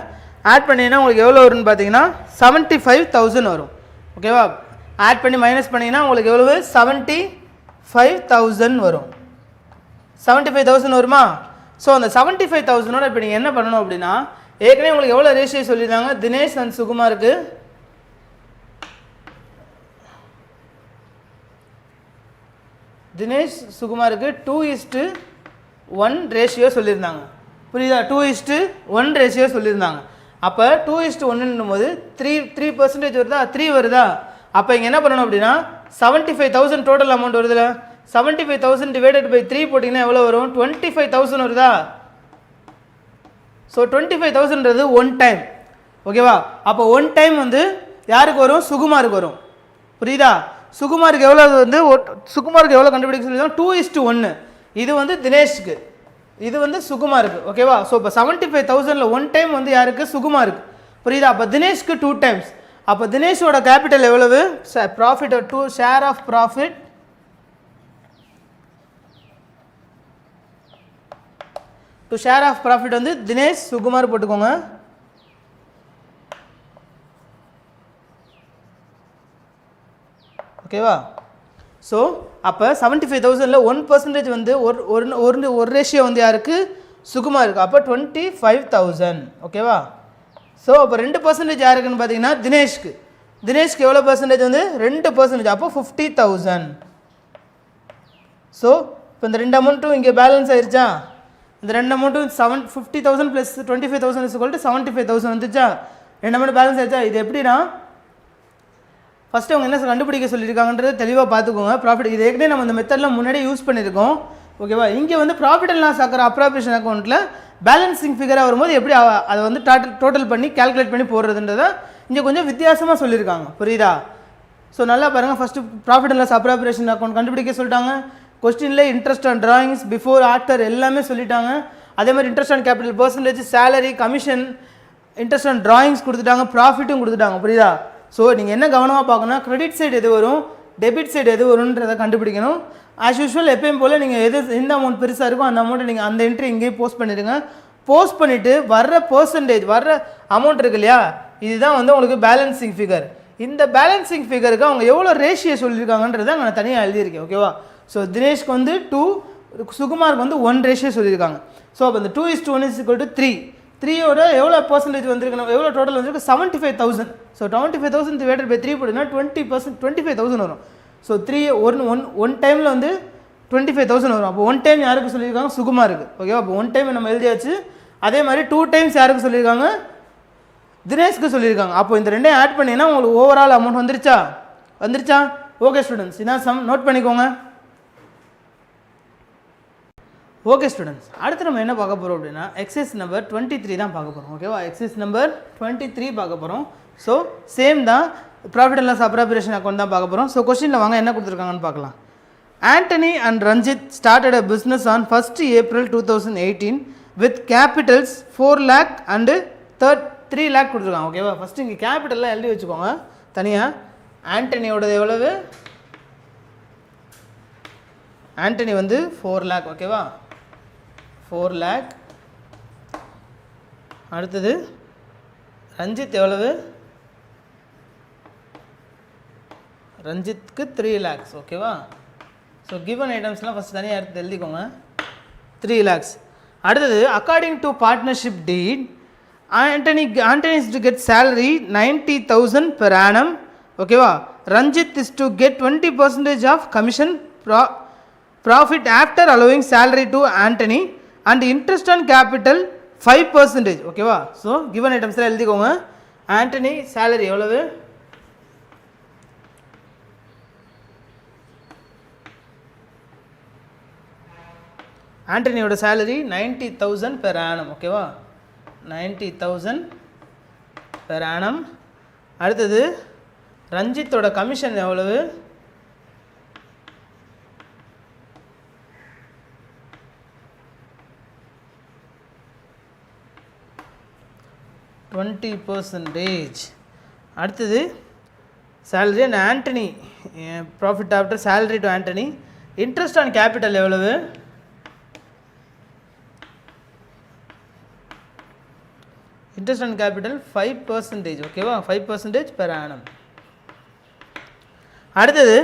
ஆட் பண்ணிங்கன்னா உங்களுக்கு எவ்வளோ வரும்னு பார்த்தீங்கன்னா 75,000 வரும் ஓகேவா. ஆட் பண்ணி மைனஸ் பண்ணிங்கன்னா உங்களுக்கு எவ்வளவு? 75,000 வரும். 75,000 வருமா? ஸோ அந்த 75,000ஓட இப்போ நீங்கள் என்ன பண்ணணும் அப்படின்னா, ஏற்கனவே உங்களுக்கு எவ்வளோ ரேஷியோ சொல்லியிருந்தாங்க? தினேஷ் அண்ட் சுகுமாருக்கு தினேஷ் சுகுமாருக்கு 2:1 ரேஷியோ சொல்லியிருந்தாங்க. புரியுதா? 2:1 ரேஷியோ சொல்லியிருந்தாங்க. அப்போ 2:1 போது 3% வருதா? 3 வருதா? அப்போ இங்கே என்ன பண்ணணும் அப்படின்னா 75,000 டோட்டல் அமௌண்ட் வருதுல்ல, 75,000 டிவைடட் பை 3 போட்டிங்கன்னா எவ்வளோ வரும்? 25,000 வருதா? ஸோ 25,000ன்றது 1 டைம் ஓகேவா. அப்போ 1 டைம் வந்து யாருக்கு வரும்? சுகுமாருக்கு வரும். புரியுதா? சுகுமாருக்கு எவ்வளோ வந்து சுகுமாருக்கு எவ்வளோ கண்டுபிடிக்க சொல்லியிருந்தாங்க? 2:1. இது வந்து தினேஷ்க்கு, இது வந்து சுகுமாருக்கு ஓகேவா. ஸோ இப்போ 75,000ல் 1 டைம் வந்து யாருக்கு? சுகுமாருக்கு. புரியுதா? அப்போ தினேஷ்க்கு 2 டைம்ஸ். அப்போ தினேஷோட கேபிட்டல் எவ்வளவு? Profit 2 share of profit share of profit வந்து தினேஷ் சுகுமார் போட்டுக்கோங்க. ஓகேவா. ஸோ அப்போ 75,000ல் 1% வந்து ஒரு ரேஷியோ வந்து யாருக்கு? சுகுமாருக்கு. அப்போ 25,000 ஓகேவா. ஸோ அப்போ 2% யாருக்குன்னு பார்த்தீங்கன்னா தினேஷ்க்கு. தினேஷ்க்கு எவ்வளோ பர்சன்டேஜ் வந்து? 2%. அப்போ 50,000. ஸோ இப்போ இந்த 2 அமௌண்ட்டும் இங்கே பேலன்ஸ் ஆயிடுச்சா? இந்த 2 அமௌண்ட்டும் 50,000 ப்ளஸ் 25,000 75,000 வந்துச்சா? 2 அமௌண்ட் பேலன்ஸ் ஆயிடுச்சா? இது எப்படின்னா ஃபஸ்ட்டு அவங்க என்ன கண்டுபிடிக்க சொல்லியிருக்காங்கன்றது தெளிவாக பார்த்துக்கோங்க. ப்ராஃபிட் இது ஏற்கனவே நம்ம இந்த மெத்தடில் முன்னாடி யூஸ் பண்ணியிருக்கோம் ஓகேவா. இங்கே வந்து ப்ராஃபிட் அண்ட் லாஸ் ஆக்கிற அப்ராப்ரியேஷன் அக்கௌண்ட்டில் பேலன்சிங் ஃபிகராக வரும்போது எப்படி அதை வந்து டோட்டல் பண்ணி கேல்குலேட் பண்ணி போடுறதுன்றதை இங்கே கொஞ்சம் வித்தியாசமாக சொல்லியிருக்காங்க. புரியுதா? ஸோ நல்லா பாருங்கள். First profit and loss appropriation account கண்டுபிடிக்க சொல்லிட்டாங்க. கொஸ்டினில் interest on drawings before after எல்லாமே சொல்லிட்டாங்க. அதே மாதிரி interest on capital percentage salary commission interest on drawings கொடுத்துட்டாங்க, ப்ராஃபிட்டும் கொடுத்துட்டாங்க. புரியுதா? ஸோ நீங்கள் என்ன கவனமாக பார்க்கணும், கிரெடிட் சைடு எது வரும், டெபிட் சைடு எது வரும்ன்றதை கண்டுபிடிக்கணும். ஆஸ் யூஷுவல் எப்பயும் போல் நீங்கள் எந்த அமௌண்ட் பெருசாக இருக்கோ அந்த அமௌண்ட்டை நீங்கள் அந்த என்ட்ரி இங்கேயே போஸ்ட் பண்ணிடுங்க. போஸ்ட் பண்ணிவிட்டு வர்ற பர்சன்டேஜ் வர்ற அமௌண்ட் இருக்கு இல்லையா, இதுதான் வந்து உங்களுக்கு பேலன்சிங் ஃபிகர். இந்த பேலன்சிங் ஃபிகருக்கு அவங்க எவ்வளோ ரேஷியோ சொல்லியிருக்காங்கன்றதை நான் தனியாக எழுதியிருக்கேன் ஓகேவா. ஸோ தினேஷ்க்கு வந்து 2, சுகுமாருக்கு வந்து 1 ரேஷியோ சொல்லியிருக்காங்க. ஸோ அப்போ இந்த 2:1 = 3. 3யோட எவ்வளோ பர்சன்டேஜ் வந்திருக்கு, எவ்வளோ டோட்டல் வந்திருக்கு? 75,000. ஸோ 25,000 டிவைடட் பை 3 போட்டிங்கன்னா 20%, 25,000 வரும். ஸோ 1 டைமில் வந்து 25,000 வரும். அப்போ 1 டைம் யாருக்கு சொல்லியிருக்காங்க? சுகுமாருக்கு. ஓகேவா? அப்போ 1 டைம் நம்ம எழுதியாச்சு. அதே மாதிரி 2 டைம்ஸ் யாருக்கு சொல்லியிருக்காங்க? தினேஷ்க்கு சொல்லியிருக்காங்க. அப்போ இந்த ரெண்டையும் ஆட் பண்ணிங்கன்னா உங்களுக்கு ஓவரால் அமௌண்ட் வந்துருச்சா? ஓகே ஸ்டூடெண்ட்ஸ், இதான் சம், நோட் பண்ணிக்கோங்க. ஓகே ஸ்டூடெண்ட்ஸ், அடுத்து நம்ம என்ன பார்க்க போகிறோம் அப்படின்னா எக்ஸசைஸ் நம்பர் 23 தான் பார்க்க போகிறோம். ஓகேவா? எக்ஸசைஸ் நம்பர் 23 பார்க்க போகிறோம். ஸோ சேம் தான், profit and loss appropriation account தான் பார்க்க போகிறோம். ஸோ கொஸ்டினில் வாங்க என்ன கொடுத்துருக்காங்கன்னு பார்க்கலாம். Antony and Ranjith started a business on 1st April 2018 with capitals 4 lakh and 3 lakh கொடுத்துருக்காங்க. ஓகேவா? ஃபஸ்ட்டு இங்கே கேபிட்டல்லாம் எழுதி வச்சுக்கோங்க தனியாக. ஆண்டனியோடது எவ்வளவு? ஆண்டனி வந்து 4 lakh. ஓகேவா? 4 lakh. அடுத்தது ரஞ்சித் எவ்வளவு? ரஞ்சித்துக்கு 3 lakhs. ஓகேவா? ஸோ கிவன் ஐட்டம்ஸ்லாம் ஃபஸ்ட் தனியாக எடுத்து எழுதிக்கோங்க. 3 lakhs. அடுத்தது according to partnership deed Antony is to get salary 90,000 per annum. ஓகேவா? Ranjith is to get 20% of commission profit after allowing salary to Antony and interest on capital 5%. ஓகேவா? So given ஐட்டம்ஸில் எழுதிக்கோங்க. Antony salary எவ்வளவு? ஆண்டனியோட salary 90,000 per annum. ஓகேவா? 90,000 per annum. அடுத்தது ரஞ்சித்தோட commission எவ்வளவு? 20%. அடுத்தது salary and Antony profit after salary to Antony. Interest on capital எவ்வளவு? Interest on capital 5%. ஓகேவா? 5% per annum. அடுத்தது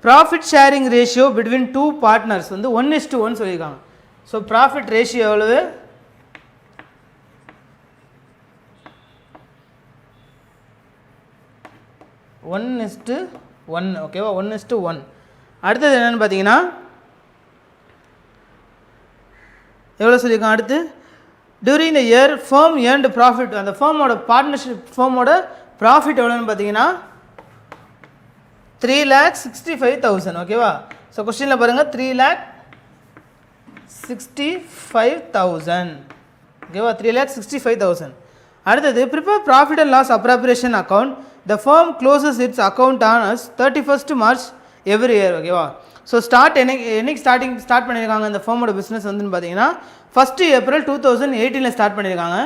profit sharing ratio between 2 partners வந்து 1:1 சொல்லியிருக்காங்க. ஸோ ப்ராஃபிட் ரேஷியோ எவ்வளவு? 1:1. ஓகேவா? 1:1. அடுத்தது என்னென்னு பார்த்தீங்கன்னா எவ்வளோ சொல்லியிருக்காங்க? அடுத்து during the year firm earned profit, அந்த ஃபர்மோட பார்ட்னர்ஷிப் ஃபர்மோட ப்ராஃபிட் எவ்வளோன்னு பார்த்தீங்கன்னா 3,65,000. ஓகேவா? ஸோ கொஸ்டினில் பாருங்கள் 3,65,000. ஓகேவா? 3,65,000. அடுத்தது prepare profit and loss appropriation account. The firm closes its account on 31st March every year. ஓகேவா? ஸோ என்னைக்கு ஸ்டார்ட் பண்ணியிருக்காங்க இந்த ஃபர்மோட பிஸ்னஸ் வந்துன்னு பார்த்தீங்கன்னா 1st April 2018 ஸ்டார்ட் பண்ணியிருக்காங்க.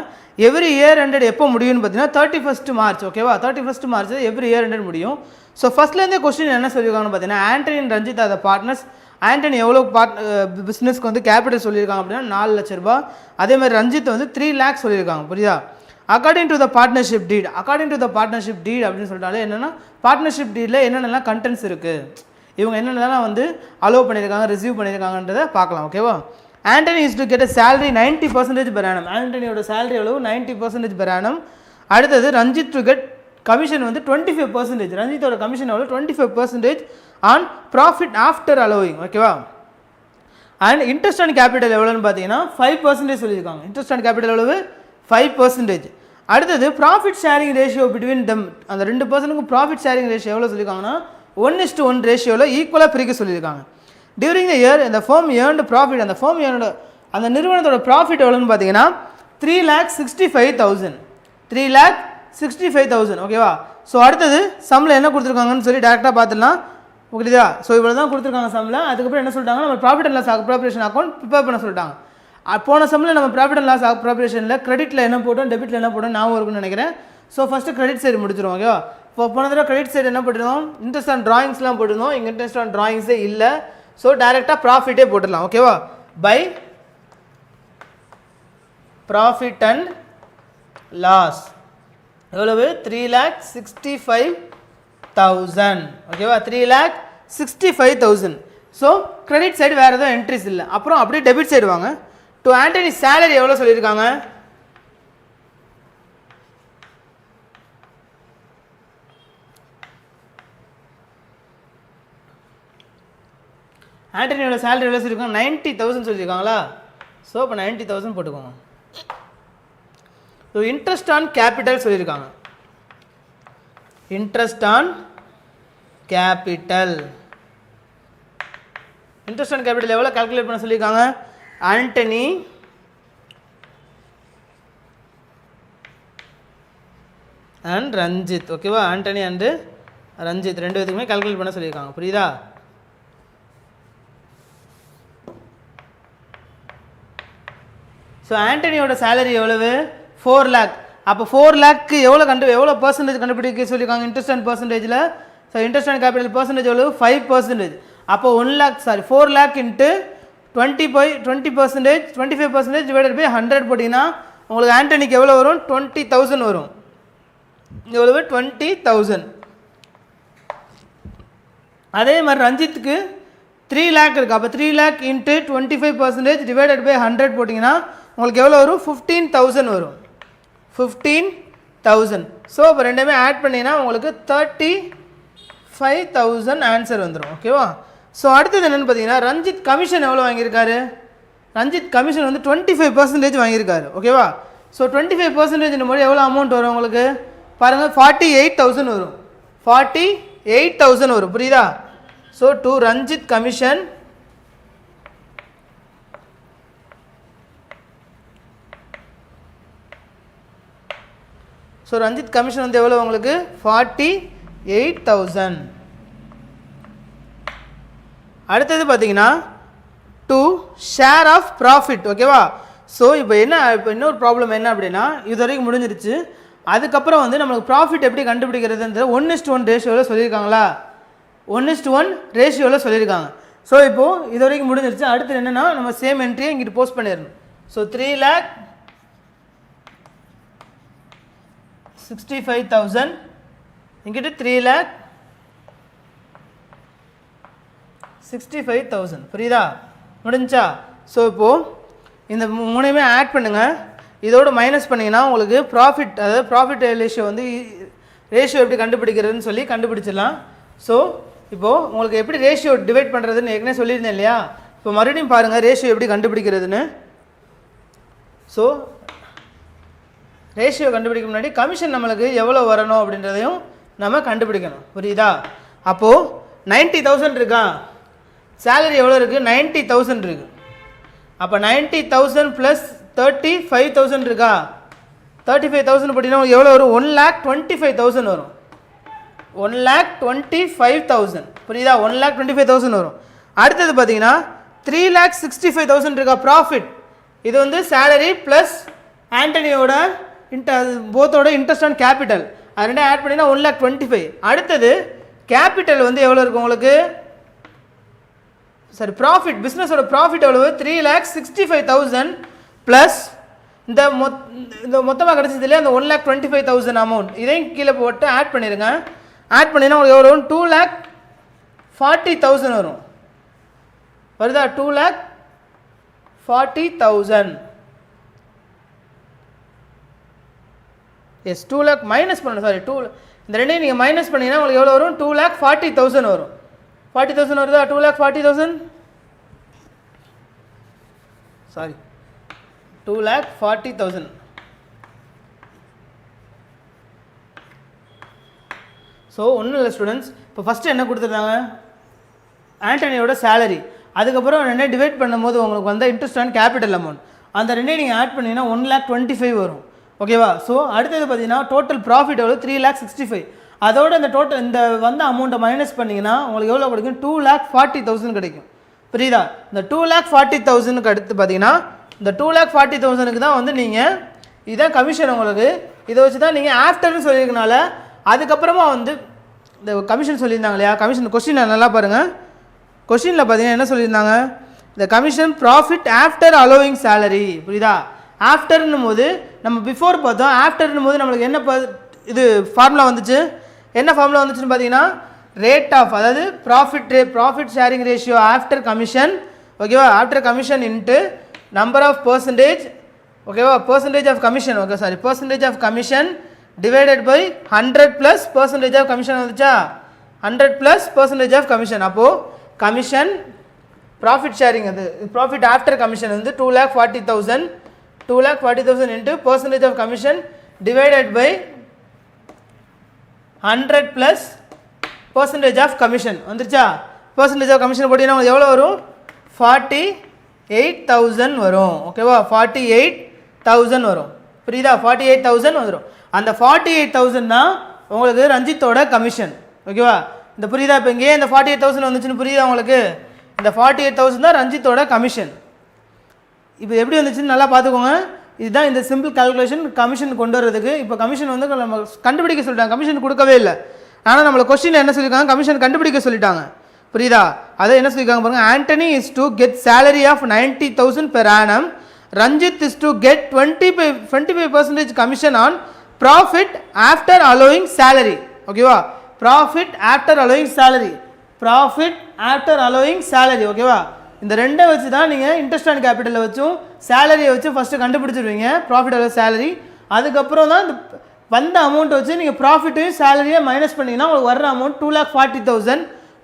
எவ்ரி இயர் எண்டட் எப்போ முடியும்னு பார்த்தீங்கன்னா 31st March. ஓகேவா? 31st March every year ended முடியும். ஸோ ஃபஸ்ட்லேருந்தே கொஸ்டின் என்ன சொல்லியிருக்காங்கன்னு பார்த்தீங்கன்னா Antony and Ranjith are the partners. Antony எவ்வளோ பிஸ்னஸ்க்கு வந்து கேபிட்டல் சொல்லியிருக்காங்க அப்படின்னா 4 லட்ச ரூபா. அதே மாதிரி ரஞ்சித் வந்து 3 lakhs சொல்லியிருக்காங்க. புரியுதா? According to the partnership deed. According to the partnership டீட் அப்படின்னு சொல்லிட்டாலே என்னென்னா பார்ட்னர்ஷிப் டீடில் என்னென்னலாம் கண்டென்ட்ஸ் இருக்குது, இவங்க என்னென்னலாம் வந்து அலோவ் பண்ணியிருக்காங்க, ரிசீவ் பண்ணியிருக்காங்கன்றதை பார்க்கலாம். ஓகேவா? Antony is to get a salary 90% per annum. ஆண்டனியோட சேலரி எவ்வளவு? 90% per annum. அடுத்தது ரஞ்சித் டு கெட் கமிஷன் வந்து 25%. ரஞ்சித்தோட கமிஷன் எவ்வளோ? 25% ஆன் ப்ராஃபிட் ஆஃப்டர் அலோவிங். ஓகேவா? அண்ட் இன்ட்ரெஸ்ட் ஆன் கேபிட்டல் எவ்வளோன்னு பார்த்தீங்கன்னா 5% சொல்லியிருக்காங்க. இன்ட்ரெஸ்ட் ஆன் கேபிட்டல் எவ்வளவு? 5%. அடுத்தது ப்ராஃபிட் ஷேரிங் ரேஷியோ பிட்வீன் தம், அந்த 2 பர்சனுக்கும் ப்ராஃபிட் ஷேரிங் ரேஷியோ எவ்வளோ சொல்லியிருக்காங்கன்னா 1:1 ரேஷியோவில் ஈக்குவலாக பிரிக்க சொல்லியிருக்காங்க. டியூரிங் த இயர் இந்த ஃபர்ம் ஏர்ன்டு ப்ராஃபிட், அந்த ஃபர்ம் ஏர்னோட அந்த நிறுவனத்தோட ப்ராஃபிட் எவ்வளோன்னு பார்த்தீங்கன்னா 3,65,000. 3,65,000. ஓகேவா? ஸோ அடுத்தது சம்மில் என்ன கொடுத்துருக்காங்கன்னு சொல்லி டேரெக்டாக பார்த்துடலாம். ஓகேதா? ஸோ இவ்வளோ தான் கொடுத்துருக்காங்க சம்மில். அதுக்கப்புறம் என்ன சொல்லிட்டாங்க, நம்ம profit and loss appropriation account prepare பண்ண சொல்லிட்டாங்க. போன சம்மில் நம்ம ப்ராஃபிட் அண்ட் லாஸ் அப்ராப்ரியேஷனில் கிரெடிட்டில் என்ன போட்டோம், டெபிட்டில் என்ன போட்டோம் ஞாபகம் இருக்குன்னு நினைக்கிறேன். ஸோ ஃபஸ்ட்டு கிரெடிட் சைடு முடிச்சிடும். ஓகேவா? இப்போ போன தடவை கிரெடிட் சைடு என்ன போட்டிருந்தோம், இன்ட்ரெஸ்ட் ஆன் ட்ராயிங்ஸ்லாம் போட்டிருந்தோம். இங்கே இன்ட்ரெஸ்ட் ஆன் ட்ராயிங்ஸே இல்லை. ஸோ டைரெக்டாக ப்ராஃபிட்டே போட்டுடலாம். ஓகேவா? பை ப்ராஃபிட் அண்ட் லாஸ் எவ்வளவு? 3,65,000. ஓகேவா? 3,65,000. ஸோ கிரெடிட் சைடு வேறு எதுவும் என்ட்ரிஸ் இல்லை. அப்புறம் அப்படியே டெபிட் சைடு வாங்க. டு ஆண்டனி சேலரி எவ்வளோ சொல்லியிருக்காங்க? ஆண்டனியோட சேலரி எவ்வளோ சொல்லியிருக்காங்க 90,000 சொல்லியிருக்காங்களா ஸோ இப்போ 90,000 போட்டுக்கோங்க ஸோ இன்ட்ரெஸ்ட் ஆன் கேபிட்டல் சொல்லியிருக்காங்க interest on capital interest on capital எவ்வளோ கால்குலேட் பண்ண சொல்லியிருக்காங்க ஆண்டனி அண்ட் ரஞ்சித் ஓகேவா ஆண்டனி அண்டு ரஞ்சித் ரெண்டு பேத்துக்குமே கால்குலேட் பண்ண சொல்லியிருக்காங்க புரியுதா ஸோ ஆண்டனியோட சேலரி எவ்வளவு 4 lakh அப்போ 4 lakhக்கு எவ்வளோ பர்சன்டேஜ் கண்டுபிடிக்க சொல்லியிருக்காங்க இன்ட்ரெஸ்ட் அண்ட் பர்சன்டேஜில் so interest and capital percentage எவ்வளவு 5%. அப்போ 4 lakh இன்ட்டு 25% டிவைடட் பை 100 போட்டிங்கன்னா உங்களுக்கு ஆண்டனிக்கு எவ்வளோ வரும் 20,000 வரும் எவ்வளவு 20,000. அதே மாதிரி ரஞ்சித்துக்கு 3 lakh இருக்குது அப்போ 3 lakh இன்ட்டு 25% டிவைடட் பை 100 போட்டிங்கன்னா உங்களுக்கு எவ்வளோ வரும் 15,000 வரும் 15,000. ஸோ இப்போ ரெண்டுமே ஆட் பண்ணிங்கன்னா உங்களுக்கு 35,000 ஆன்சர் வந்துடும் ஓகேவா. ஸோ அடுத்தது என்னென்னு பார்த்தீங்கன்னா ரஞ்சித் கமிஷன் எவ்வளோ வாங்கியிருக்காரு ரஞ்சித் கமிஷன் வந்து 25% வாங்கியிருக்காரு ஓகேவா. ஸோ 25% போது எவ்வளோ அமௌண்ட் வரும் உங்களுக்கு பாருங்கள் 48,000 வரும் 48,000 வரும் புரியுதா. So to Ranjith commission so Ranjith commission வந்து எவ்வளோ உங்களுக்கு 48,000. அடுத்தது பார்த்தீங்கன்னா டு ஷேர் ஆஃப் ப்ராஃபிட் ஓகேவா. ஸோ இப்போ இன்னொரு ப்ராப்ளம் என்ன அப்படின்னா இது வரைக்கும் முடிஞ்சிருச்சு. அதுக்கப்புறம் வந்து நம்மளுக்கு ப்ராஃபிட் எப்படி கண்டுபிடிக்கிறதுன்றது 1:1 ரேஷியோவில் சொல்லியிருக்காங்களா 1:1 ரேஷியோவில் சொல்லியிருக்காங்க. ஸோ இப்போது இது வரைக்கும் முடிஞ்சிருச்சு. அடுத்து என்னென்னா நம்ம சேம் என்ட்ரியை இங்கிட்டு போஸ்ட் பண்ணிடணும். ஸோ 3,65,000 இங்கிட்டு 3,65,000 புரியுதா முடிஞ்சா. ஸோ இப்போது இந்த மூணையுமே ஆட் பண்ணுங்கள் இதோடு மைனஸ் பண்ணிங்கன்னா உங்களுக்கு ப்ராஃபிட் அதாவது ப்ராஃபிட் ரேஷியோ வந்து ரேஷியோ எப்படி கண்டுபிடிக்கிறதுன்னு சொல்லி கண்டுபிடிச்சிடலாம். ஸோ இப்போது உங்களுக்கு எப்படி ரேஷியோ டிவைட் பண்ணுறதுன்னு ஏற்கனவே சொல்லியிருந்தேன் இல்லையா. இப்போ மறுபடியும் பாருங்கள் ரேஷியோ எப்படி கண்டுபிடிக்கிறதுன்னு. ஸோ ரேஷியோ கண்டுபிடிக்க முன்னாடி கமிஷன் நம்மளுக்கு எவ்வளோ வரணும் அப்படின்றதையும் நம்ம கண்டுபிடிக்கணும் புரியுதா. அப்போது 90,000 இருக்கா சேலரி எவ்வளோ இருக்குது 90,000 இருக்குது. அப்போ 90,000 ப்ளஸ் 35,000 இருக்கா 35,000 போட்டிங்கன்னா எவ்வளோ வரும் 1,25,000 வரும் 1,25,000 புரியுதா 1,25,000 வரும். அடுத்தது பார்த்தீங்கன்னா 3,65,000 இருக்கா ப்ராஃபிட் இது வந்து சேலரி ப்ளஸ் ஆண்டனியோட போத்தோட இன்ட்ரெஸ்ட் ஆன் கேபிட்டல் அது ரெண்டும் ஆட் பண்ணிங்கன்னா 1,25,000. அடுத்தது கேபிட்டல் வந்து எவ்வளோ இருக்கும் உங்களுக்கு சரி ப்ராஃபிட் பிஸ்னஸோட ப்ராஃபிட் எவ்வளவு 3,65,000 ப்ளஸ் இந்த மொத்தமாக கிடச்சது இல்லையா அந்த 1,25,000 அமௌண்ட் இதையும் கீழே போட்டு ஆட் பண்ணிடுங்க. ஆட் பண்ணிங்கன்னா உங்களுக்கு எவ்வளோ வரும் 2,40,000 வரும் வருதா 2,40,000 எஸ் 2 lakh மைனஸ் பண்ணணும் சாரி இந்த ரெண்டையும் நீங்கள் மைனஸ் பண்ணிங்கன்னா உங்களுக்கு எவ்வளோ வரும் 2,40,000 வரும் 40,000 வருதா 2,40,000 சாரி 2,40,000. ஸோ ஒன்றும் இல்லை ஸ்டூடெண்ட்ஸ் இப்போ ஃபஸ்ட்டு என்ன கொடுத்துருந்தாங்க ஆண்டனியோட சேலரி அதுக்கப்புறம் ரெண்டையும் டிவைட் பண்ணும்போது உங்களுக்கு வந்த இன்ட்ரெஸ்ட் ஆன் கேபிட்டல் அமௌண்ட் அந்த ரெண்டையும் நீங்கள் ஆட் பண்ணிங்கன்னா 1,25,000 வரும் ஓகேவா. ஸோ அடுத்தது பார்த்தீங்கன்னா டோட்டல் ப்ராஃபிட் எவ்வளோ 3,65,000 அதோட இந்த டோட்டல் இந்த வந்த அமௌண்ட்டை மைனஸ் பண்ணிங்கன்னா உங்களுக்கு எவ்வளோ கிடைக்கும் 2,40,000 கிடைக்கும் புரியுதா. இந்த 2,40,000க்கு அடுத்து பார்த்தீங்கன்னா இந்த 2,40,000க்கு தான் வந்து நீங்கள் இதான் கமிஷன் உங்களுக்கு இதை வச்சு தான் நீங்கள் ஆஃப்டர்னு சொல்லியிருக்கனால அதுக்கப்புறமா வந்து இந்த கமிஷன் சொல்லியிருந்தாங்க இல்லையா கமிஷன் கொஸ்டினில் நல்லா பாருங்கள் கொஸ்டினில் பார்த்தீங்கன்னா என்ன சொல்லியிருந்தாங்க இந்த commission profit after allowing salary புரியுதா. ஆஃப்டர்னும் போது நம்ம பிஃபோர் பார்த்தோம் ஆஃப்டர்னும் போது நம்மளுக்கு என்ன இது ஃபார்முலா வந்துச்சு என்ன ஃபார்முலா வந்துச்சுன்னு பார்த்தீங்கன்னா ரேட் ஆஃப் அதாவது profit sharing ratio after commission ஓகேவா after commission into number of percentage ஓகேவா percentage of commission okay sorry percentage of commission divided by 100 plus percentage of commission வந்துச்சா 100 ப்ளஸ் பர்சன்டேஜ் ஆஃப் கமிஷன் அப்போது commission profit sharing அது profit after commission வந்து 2,40,000 into percentage of commission divided by 100 plus percentage of commission வந்துருச்சா percentage of commission போட்டீங்கன்னா உங்களுக்கு எவ்வளோ வரும் 48,000 வரும் ஓகேவா 48,000 வரும் புரியுதா 48,000 வந்துடும் அந்த 48,000 தான் உங்களுக்கு ரஞ்சித்தோட கமிஷன் ஓகேவா இந்த புரியுதா இப்போ இங்கே இந்த 48,000 வந்துச்சுன்னு புரியுதா உங்களுக்கு இந்த 48,000 தான் ரஞ்சித்தோட கமிஷன் இப்போ எப்படி வந்துச்சுன்னு நல்லா பார்த்துக்கோங்க இதுதான் இந்த சிம்பிள் கால்குலேஷன் கமிஷன் கொண்டு வரதுக்கு இப்போ கமிஷன் வந்து நம்ம கண்டுபிடிக்க சொல்லிட்டாங்க கமிஷன் கொடுக்கவே இல்லை ஆனால் நம்மளை கொஸ்டின் என்ன சொல்லியிருக்காங்க கமிஷன் கண்டுபிடிக்க சொல்லிட்டாங்க புரியுதா அதை என்ன சொல்லியிருக்காங்க பாருங்கள் Antony is to get salary of 90,000 per annum Ranjith is to get 25% commission on profit after allowing salary ஓகேவா ப்ராஃபிட் ஆஃப்டர் அலோயிங் சேலரி ஓகேவா இந்த ரெண்டை வச்சு தான் நீங்கள் இன்ட்ரெஸ்ட் அண்ட் கேபிட்டலில் வச்சும் சேலரியை வச்சு ஃபஸ்ட்டு கண்டுபிடிச்சிருவீங்க ப்ராஃபிட் அளவு சேலரி அதுக்கப்புறம் தான் இந்த வந்த அமௌண்ட்டை வச்சு நீங்கள் ப்ராஃபிட்டையும் சேலரியை மைனஸ் பண்ணிங்கன்னா உங்களுக்கு வர்ற அமௌண்ட்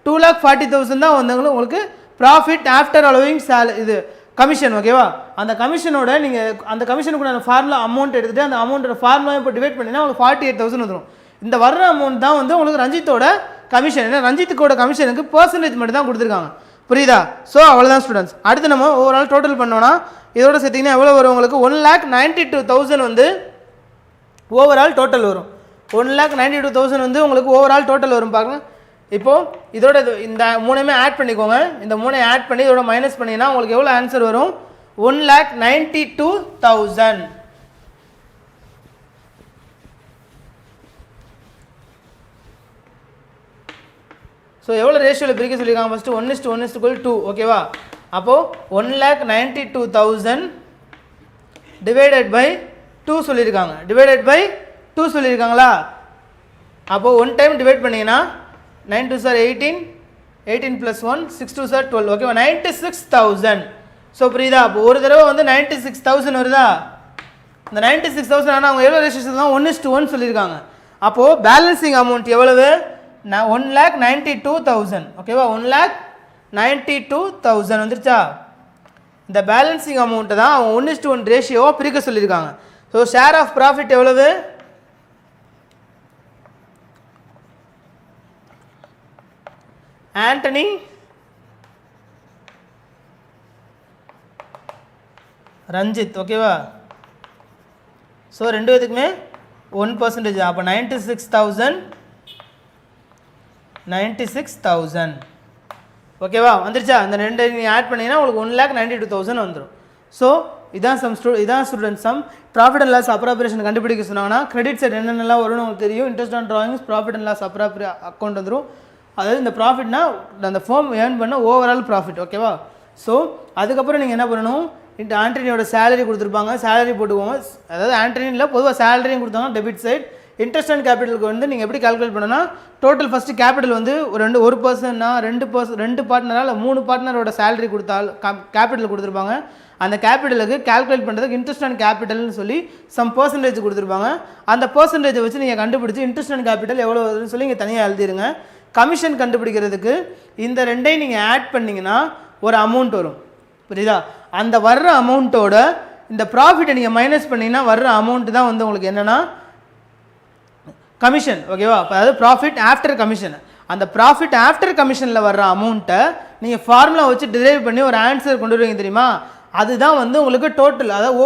2,40,000 தான் வந்து உங்களுக்கு ப்ராஃபிட் ஆஃப்டர் அலோவிங் இது கமிஷன் ஓகேவா அந்த கமிஷனோட நீங்கள் அந்த கமிஷனுக்குள்ள ஃபார்முலா அமௌண்ட் எடுத்துகிட்டு அந்த அமௌண்ட்டோட ஃபார்முலா இப்போ டிவைட் பண்ணிங்கன்னா உங்களுக்கு 48,000 வந்துடும் இந்த வர்ற அமௌண்ட் தான் வந்து உங்களுக்கு ரஞ்சித்தோட கமிஷன் ஏன்னா ரஞ்சித்துக்கோட கமிஷனுக்கு பர்சன்டேஜ் மட்டும் தான் கொடுத்துருக்காங்க புரியுதா ஸோ அவ்வளோதான் ஸ்டூடெண்ட்ஸ் அடுத்து நம்ம ஓவரால் டோட்டல் பண்ணோன்னா இதோட சேர்த்திங்கன்னா எவ்வளோ வரும் உங்களுக்கு 1,92,000 வந்து ஓவரால் டோட்டல் வரும் 1,92,000 வந்து உங்களுக்கு ஓவரால் டோட்டல் வரும் பாருங்க இப்போது இதோட இந்த மூணையுமே ஆட் பண்ணிக்கோங்க இந்த மூணையும் ஆட் பண்ணி இதோட மைனஸ் பண்ணிங்கன்னா உங்களுக்கு எவ்வளோ ஆன்சர் வரும் 1,92,000 ஸோ எவ்வளோ ரேஷியோவில் பிரிக்க சொல்லியிருக்காங்க ஃபஸ்ட்டு 1:1:2 ஓகேவா அப்போது 1,92,000 டிவைடட் பை 2 சொல்லியிருக்காங்களா அப்போது ஒன் டைம் டிவைட் பண்ணிங்கன்னா 9 2 சார் 18 + 1 6 2 சார் 12 ஓகேவா 96,000 ஸோ புரியுதா அப்போ ஒரு தடவை வந்து 96,000 வருதா இந்த 96,000 ஆனால் அவங்க எவ்வளோ ரேஷியோ தான் 1:1 சொல்லியிருக்காங்க அப்போது பேலன்சிங் அமௌண்ட் எவ்வளவு 1,92,000 ஓகேவா 1,92,000 வந்துருச்சா இந்த பேலன்சிங் அமௌண்ட்டை தான் அவங்க 1:1 ரேஷியோவாக பிரிக்க சொல்லியிருக்காங்க ஸோ ஷேர் ஆஃப் ப்ராஃபிட் எவ்வளவு ஆண்டனி ரஞ்சித் ஓகேவா ஸோ ரெண்டு பேத்துக்குமே 1% அப்போ 96,000 ஓகேவா வந்துருச்சா அந்த ரெண்டு நீங்கள் ஆட் பண்ணிங்கன்னா உங்களுக்கு 1,92,000 வந்துடும் ஸோ இதான் student sum profit and loss appropriation கண்டுபிடிக்க சொன்னாங்கன்னா கிரெடிட் சைட் என்னென்னலாம் வரும்னு உங்களுக்கு தெரியும் interest on drawings profit and loss account வந்துடும் அதாவது இந்த ப்ராஃபிட்னா அந்த ஃபேம் ஏர்ன் பண்ண ஓவரால் ப்ராஃபிட் ஓகேவா ஸோ அதுக்கப்புறம் நீங்கள் என்ன பண்ணணும் இந்த ஆண்டனியோட சேலரி கொடுத்துருப்பாங்க சேலரி போட்டுக்கோங்க அதாவது ஆண்டனியில் பொதுவாக சேலரியும் கொடுத்தாங்க டெபிட் சைட் இன்ட்ரெஸ்ட் அண்ட் கேபிட்டலுக்கு வந்து நீங்கள் எப்படி கால்குலேட் பண்ணணும்னா டோட்டல் ஃபஸ்ட்டு கேபிட்டல் வந்து ஒரு பர்சன்னா 2 பார்ட்னராக இல்லை 3 பார்ட்னரோட சேலரி கொடுத்தால் கேபிட்டல் கொடுத்துருப்பாங்க அந்த கேபிட்டலுக்கு கால்குலேட் பண்ணுறதுக்கு இன்ட்ரெஸ்ட் அண்ட் கேபிட்டல்னு சொல்லி சம் பர்சன்டேஜ் கொடுத்துருப்பாங்க அந்த பர்சன்டேஜை வச்சு நீங்கள் கண்டுபிடிச்சி இன்ட்ரெஸ்ட் அண்ட் கேபிட்டல் எவ்வளோ வருதுன்னு சொல்லி இங்கே தனியாக எழுதிருங்க கமிஷன் கண்டுபிடிக்கிறதுக்கு இந்த ரெண்டையும் நீங்கள் ஆட் பண்ணிங்கன்னா ஒரு அமௌண்ட் வரும் புரியுதா அந்த வர்ற அமௌண்ட்டோட இந்த ப்ராஃபிட்டை நீங்கள் மைனஸ் பண்ணிங்கன்னா வர்ற அமௌண்ட்டு தான் வந்து உங்களுக்கு என்னென்னா கமிஷன் ஓகேவா அதாவது ப்ராஃபிட் ஆஃப்டர் கமிஷன் அந்த ப்ராஃபிட் ஆஃப்டர் கமிஷனில் வர்ற அமௌண்ட்டை நீங்கள் ஃபார்முலா வச்சு டிரைவ் பண்ணி ஒரு ஆன்சர் கொண்டு வருவீங்க தெரியுமா அதுதான் வந்து உங்களுக்கு டோட்டல் அதாவது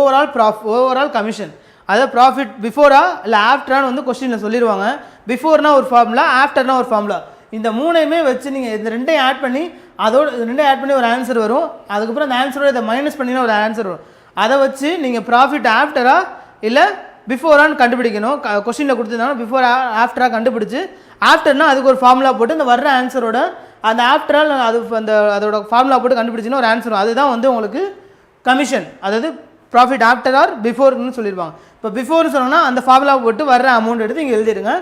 ஓவரால் கமிஷன் அதாவது ப்ராஃபிட் பிஃபோரா இல்லை ஆஃப்டரான்னு வந்து கொஸ்டினில் சொல்லிடுவாங்க பிஃபோர்னா ஒரு ஃபார்முலா ஆஃப்டர்னா ஒரு ஃபார்முலா இந்த மூணையுமே வச்சு நீங்கள் இந்த ரெண்டையும் ஆட் பண்ணி ஒரு ஆன்சர் வரும் அதுக்கப்புறம் அந்த ஆன்சரோட இதை மைனஸ் பண்ணினா ஒரு ஆன்சர் வரும் அதை வச்சு நீங்கள் ப்ராஃபிட் ஆஃப்டரா இல்லை பிஃபோரான்னு கண்டுபிடிக்கணும் கொஸ்டினில் கொடுத்துருந்தாங்கன்னா பிஃபோர் ஆஃப்டராக கண்டுபிடிச்சி ஆஃப்டர்னா அதுக்கு ஒரு ஃபார்முலா போட்டு இந்த வர்ற ஆன்சரோட அந்த ஆஃப்டரால் அதோட ஃபார்முலா போட்டு கண்டுபிடிச்சின்னா ஒரு ஆன்சர் வரும் அதுதான் வந்து உங்களுக்கு கமிஷன் அதாவது ப்ராஃபிட் ஆஃப்டர் ஆர் பிஃபோர்னு சொல்லியிருப்பாங்க இப்போ பிஃபோர்னு சொன்னோன்னா அந்த ஃபார்முலா போட்டு வர்ற அமௌண்ட் எடுத்து இங்கே எழுதிடுங்க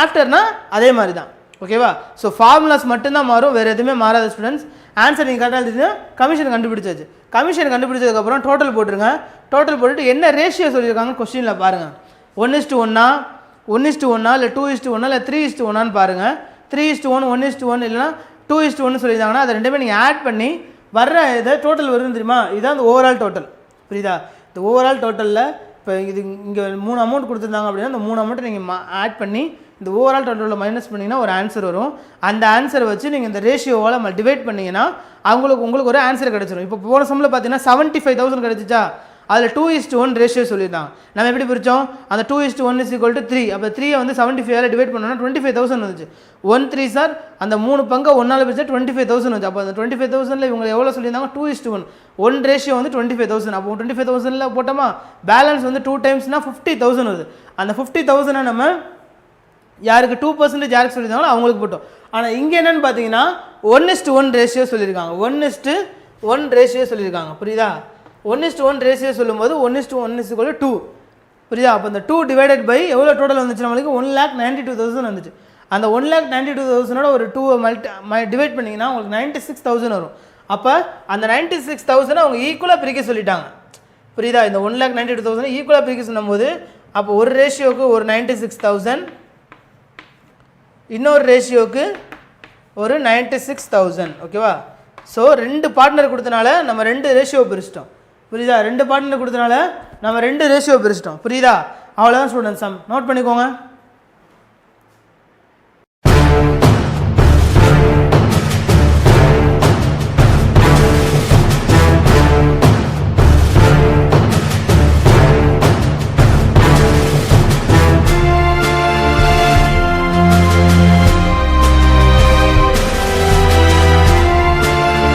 ஆஃப்டர்னா அதே மாதிரி தான் ஓகேவா ஸோ ஃபார்முலாஸ் மட்டும்தான் மாறும் வேறு எதுவுமே மாறாத ஸ்டூடெண்ட்ஸ் ஆன்சர் நீங்கள் கரெக்டாக எழுதினா கமிஷன் கண்டுபிடிச்சாச்சு கமிஷன் கண்டுபிடிச்சதுக்கப்புறம் டோட்டல் போட்டுருங்க டோட்டல் போட்டுட்டு என்ன ரேஷியோ சொல்லியிருக்காங்க கொஸ்டினில் பாருங்கள் 1:1 1:1 இல்லை 2:1 இல்லை 3:1 பாருங்கள் 3:1 1:1 இல்லைனா 2:1 சொல்லியிருந்தாங்கன்னா அதை ரெண்டுமே நீங்கள் ஆட் பண்ணி வர்ற இதை டோட்டல் வருதுன்னு தெரியுமா, இதுதான் இந்த ஓவரால் டோட்டல். புரியுதா? இந்த ஓவரால் டோட்டலில் இப்போ இது இங்கே 3 அமௌண்ட் கொடுத்துருந்தாங்க அப்படின்னா இந்த 3 அமௌண்ட்டை நீங்கள் ஆட் பண்ணி இந்த ஓவரால் டோட்டலில் மைனஸ் பண்ணிங்கன்னா ஒரு ஆன்சர் வரும். அந்த ஆன்சரை வச்சு நீங்கள் இந்த ரேஷியோவால் டிவைட் பண்ணிங்கன்னா உங்களுக்கு ஒரு ஆன்சர் கிடச்சிரும். இப்போ போன சம்மில் பார்த்தீங்கன்னா 75,000 கிடச்சிச்சா, அதில் 2:1 ரேஷியோ சொல்லியிருந்தாங்க. நம்ம எப்படி பிரித்தோம், அந்த 2:1 = 3. அப்போ 3 வந்து 75 டிவைட் பண்ணோன்னா 25,000 வந்துச்சு. 1 3 சார் அந்த 3 பங்கை 1 பிரிச்சா 25,000 வந்துச்சு. அப்போ அந்த 25,000 இவங்க எவ்வளோ சொல்லியிருந்தாங்க, 2:1. 1 ரேஷியோ வந்து 25,000. அப்போ 25,000 போட்டோமா, பேலன்ஸ் வந்து 2 டைம்ஸ்னா 50,000 வருது. அந்த 50,000 நம்ம யாருக்கு 2% யாருக்கு சொல்லியிருந்தாங்களோ அவங்களுக்கு போட்டோம். ஆனால் இங்கே என்னென்னு பார்த்தீங்கன்னா 1:1 ரேஷியோ சொல்லியிருக்காங்க. 1:1 ரேஷியோ சொல்லியிருக்காங்க. புரியுதா? 1:1 ரேஷியோ சொல்லும்போது 1:1 = 2. புரியுதா? அப்போ இந்த 2 டிவைடட் பை எவ்வளோ டோட்டல் வந்துச்சு, நம்மளுக்கு 1,92,000 வந்துச்சு. அந்த 1,92,000 ஒரு 2 டிவைட் பண்ணிங்கன்னா உங்களுக்கு 96,000 வரும். அப்போ அந்த 96,000 அவங்க ஈக்குவலாக பிரிக்க சொல்லிட்டாங்க. புரியுதா? இந்த 1,92,000 ஈக்குவலாக பிரிக்க சொல்லும்போது அப்போ ஒரு ரேஷியோவுக்கு ஒரு 96,000, இன்னொரு ரேஷியோவுக்கு ஒரு 96,000. ஓகேவா? ஸோ 2 பார்ட்னர் கொடுத்தனால நம்ம 2 ரேஷியோ பிரிச்சிட்டோம். புரியுதா? 2 பார்ட்னர் கொடுத்தனால நம்ம 2 ரேஷியோ பிரிச்சிட்டோம். புரியுதா? அவ்வளோதான் ஸ்டூடெண்ட்ஸ். நோட் பண்ணிக்கோங்க.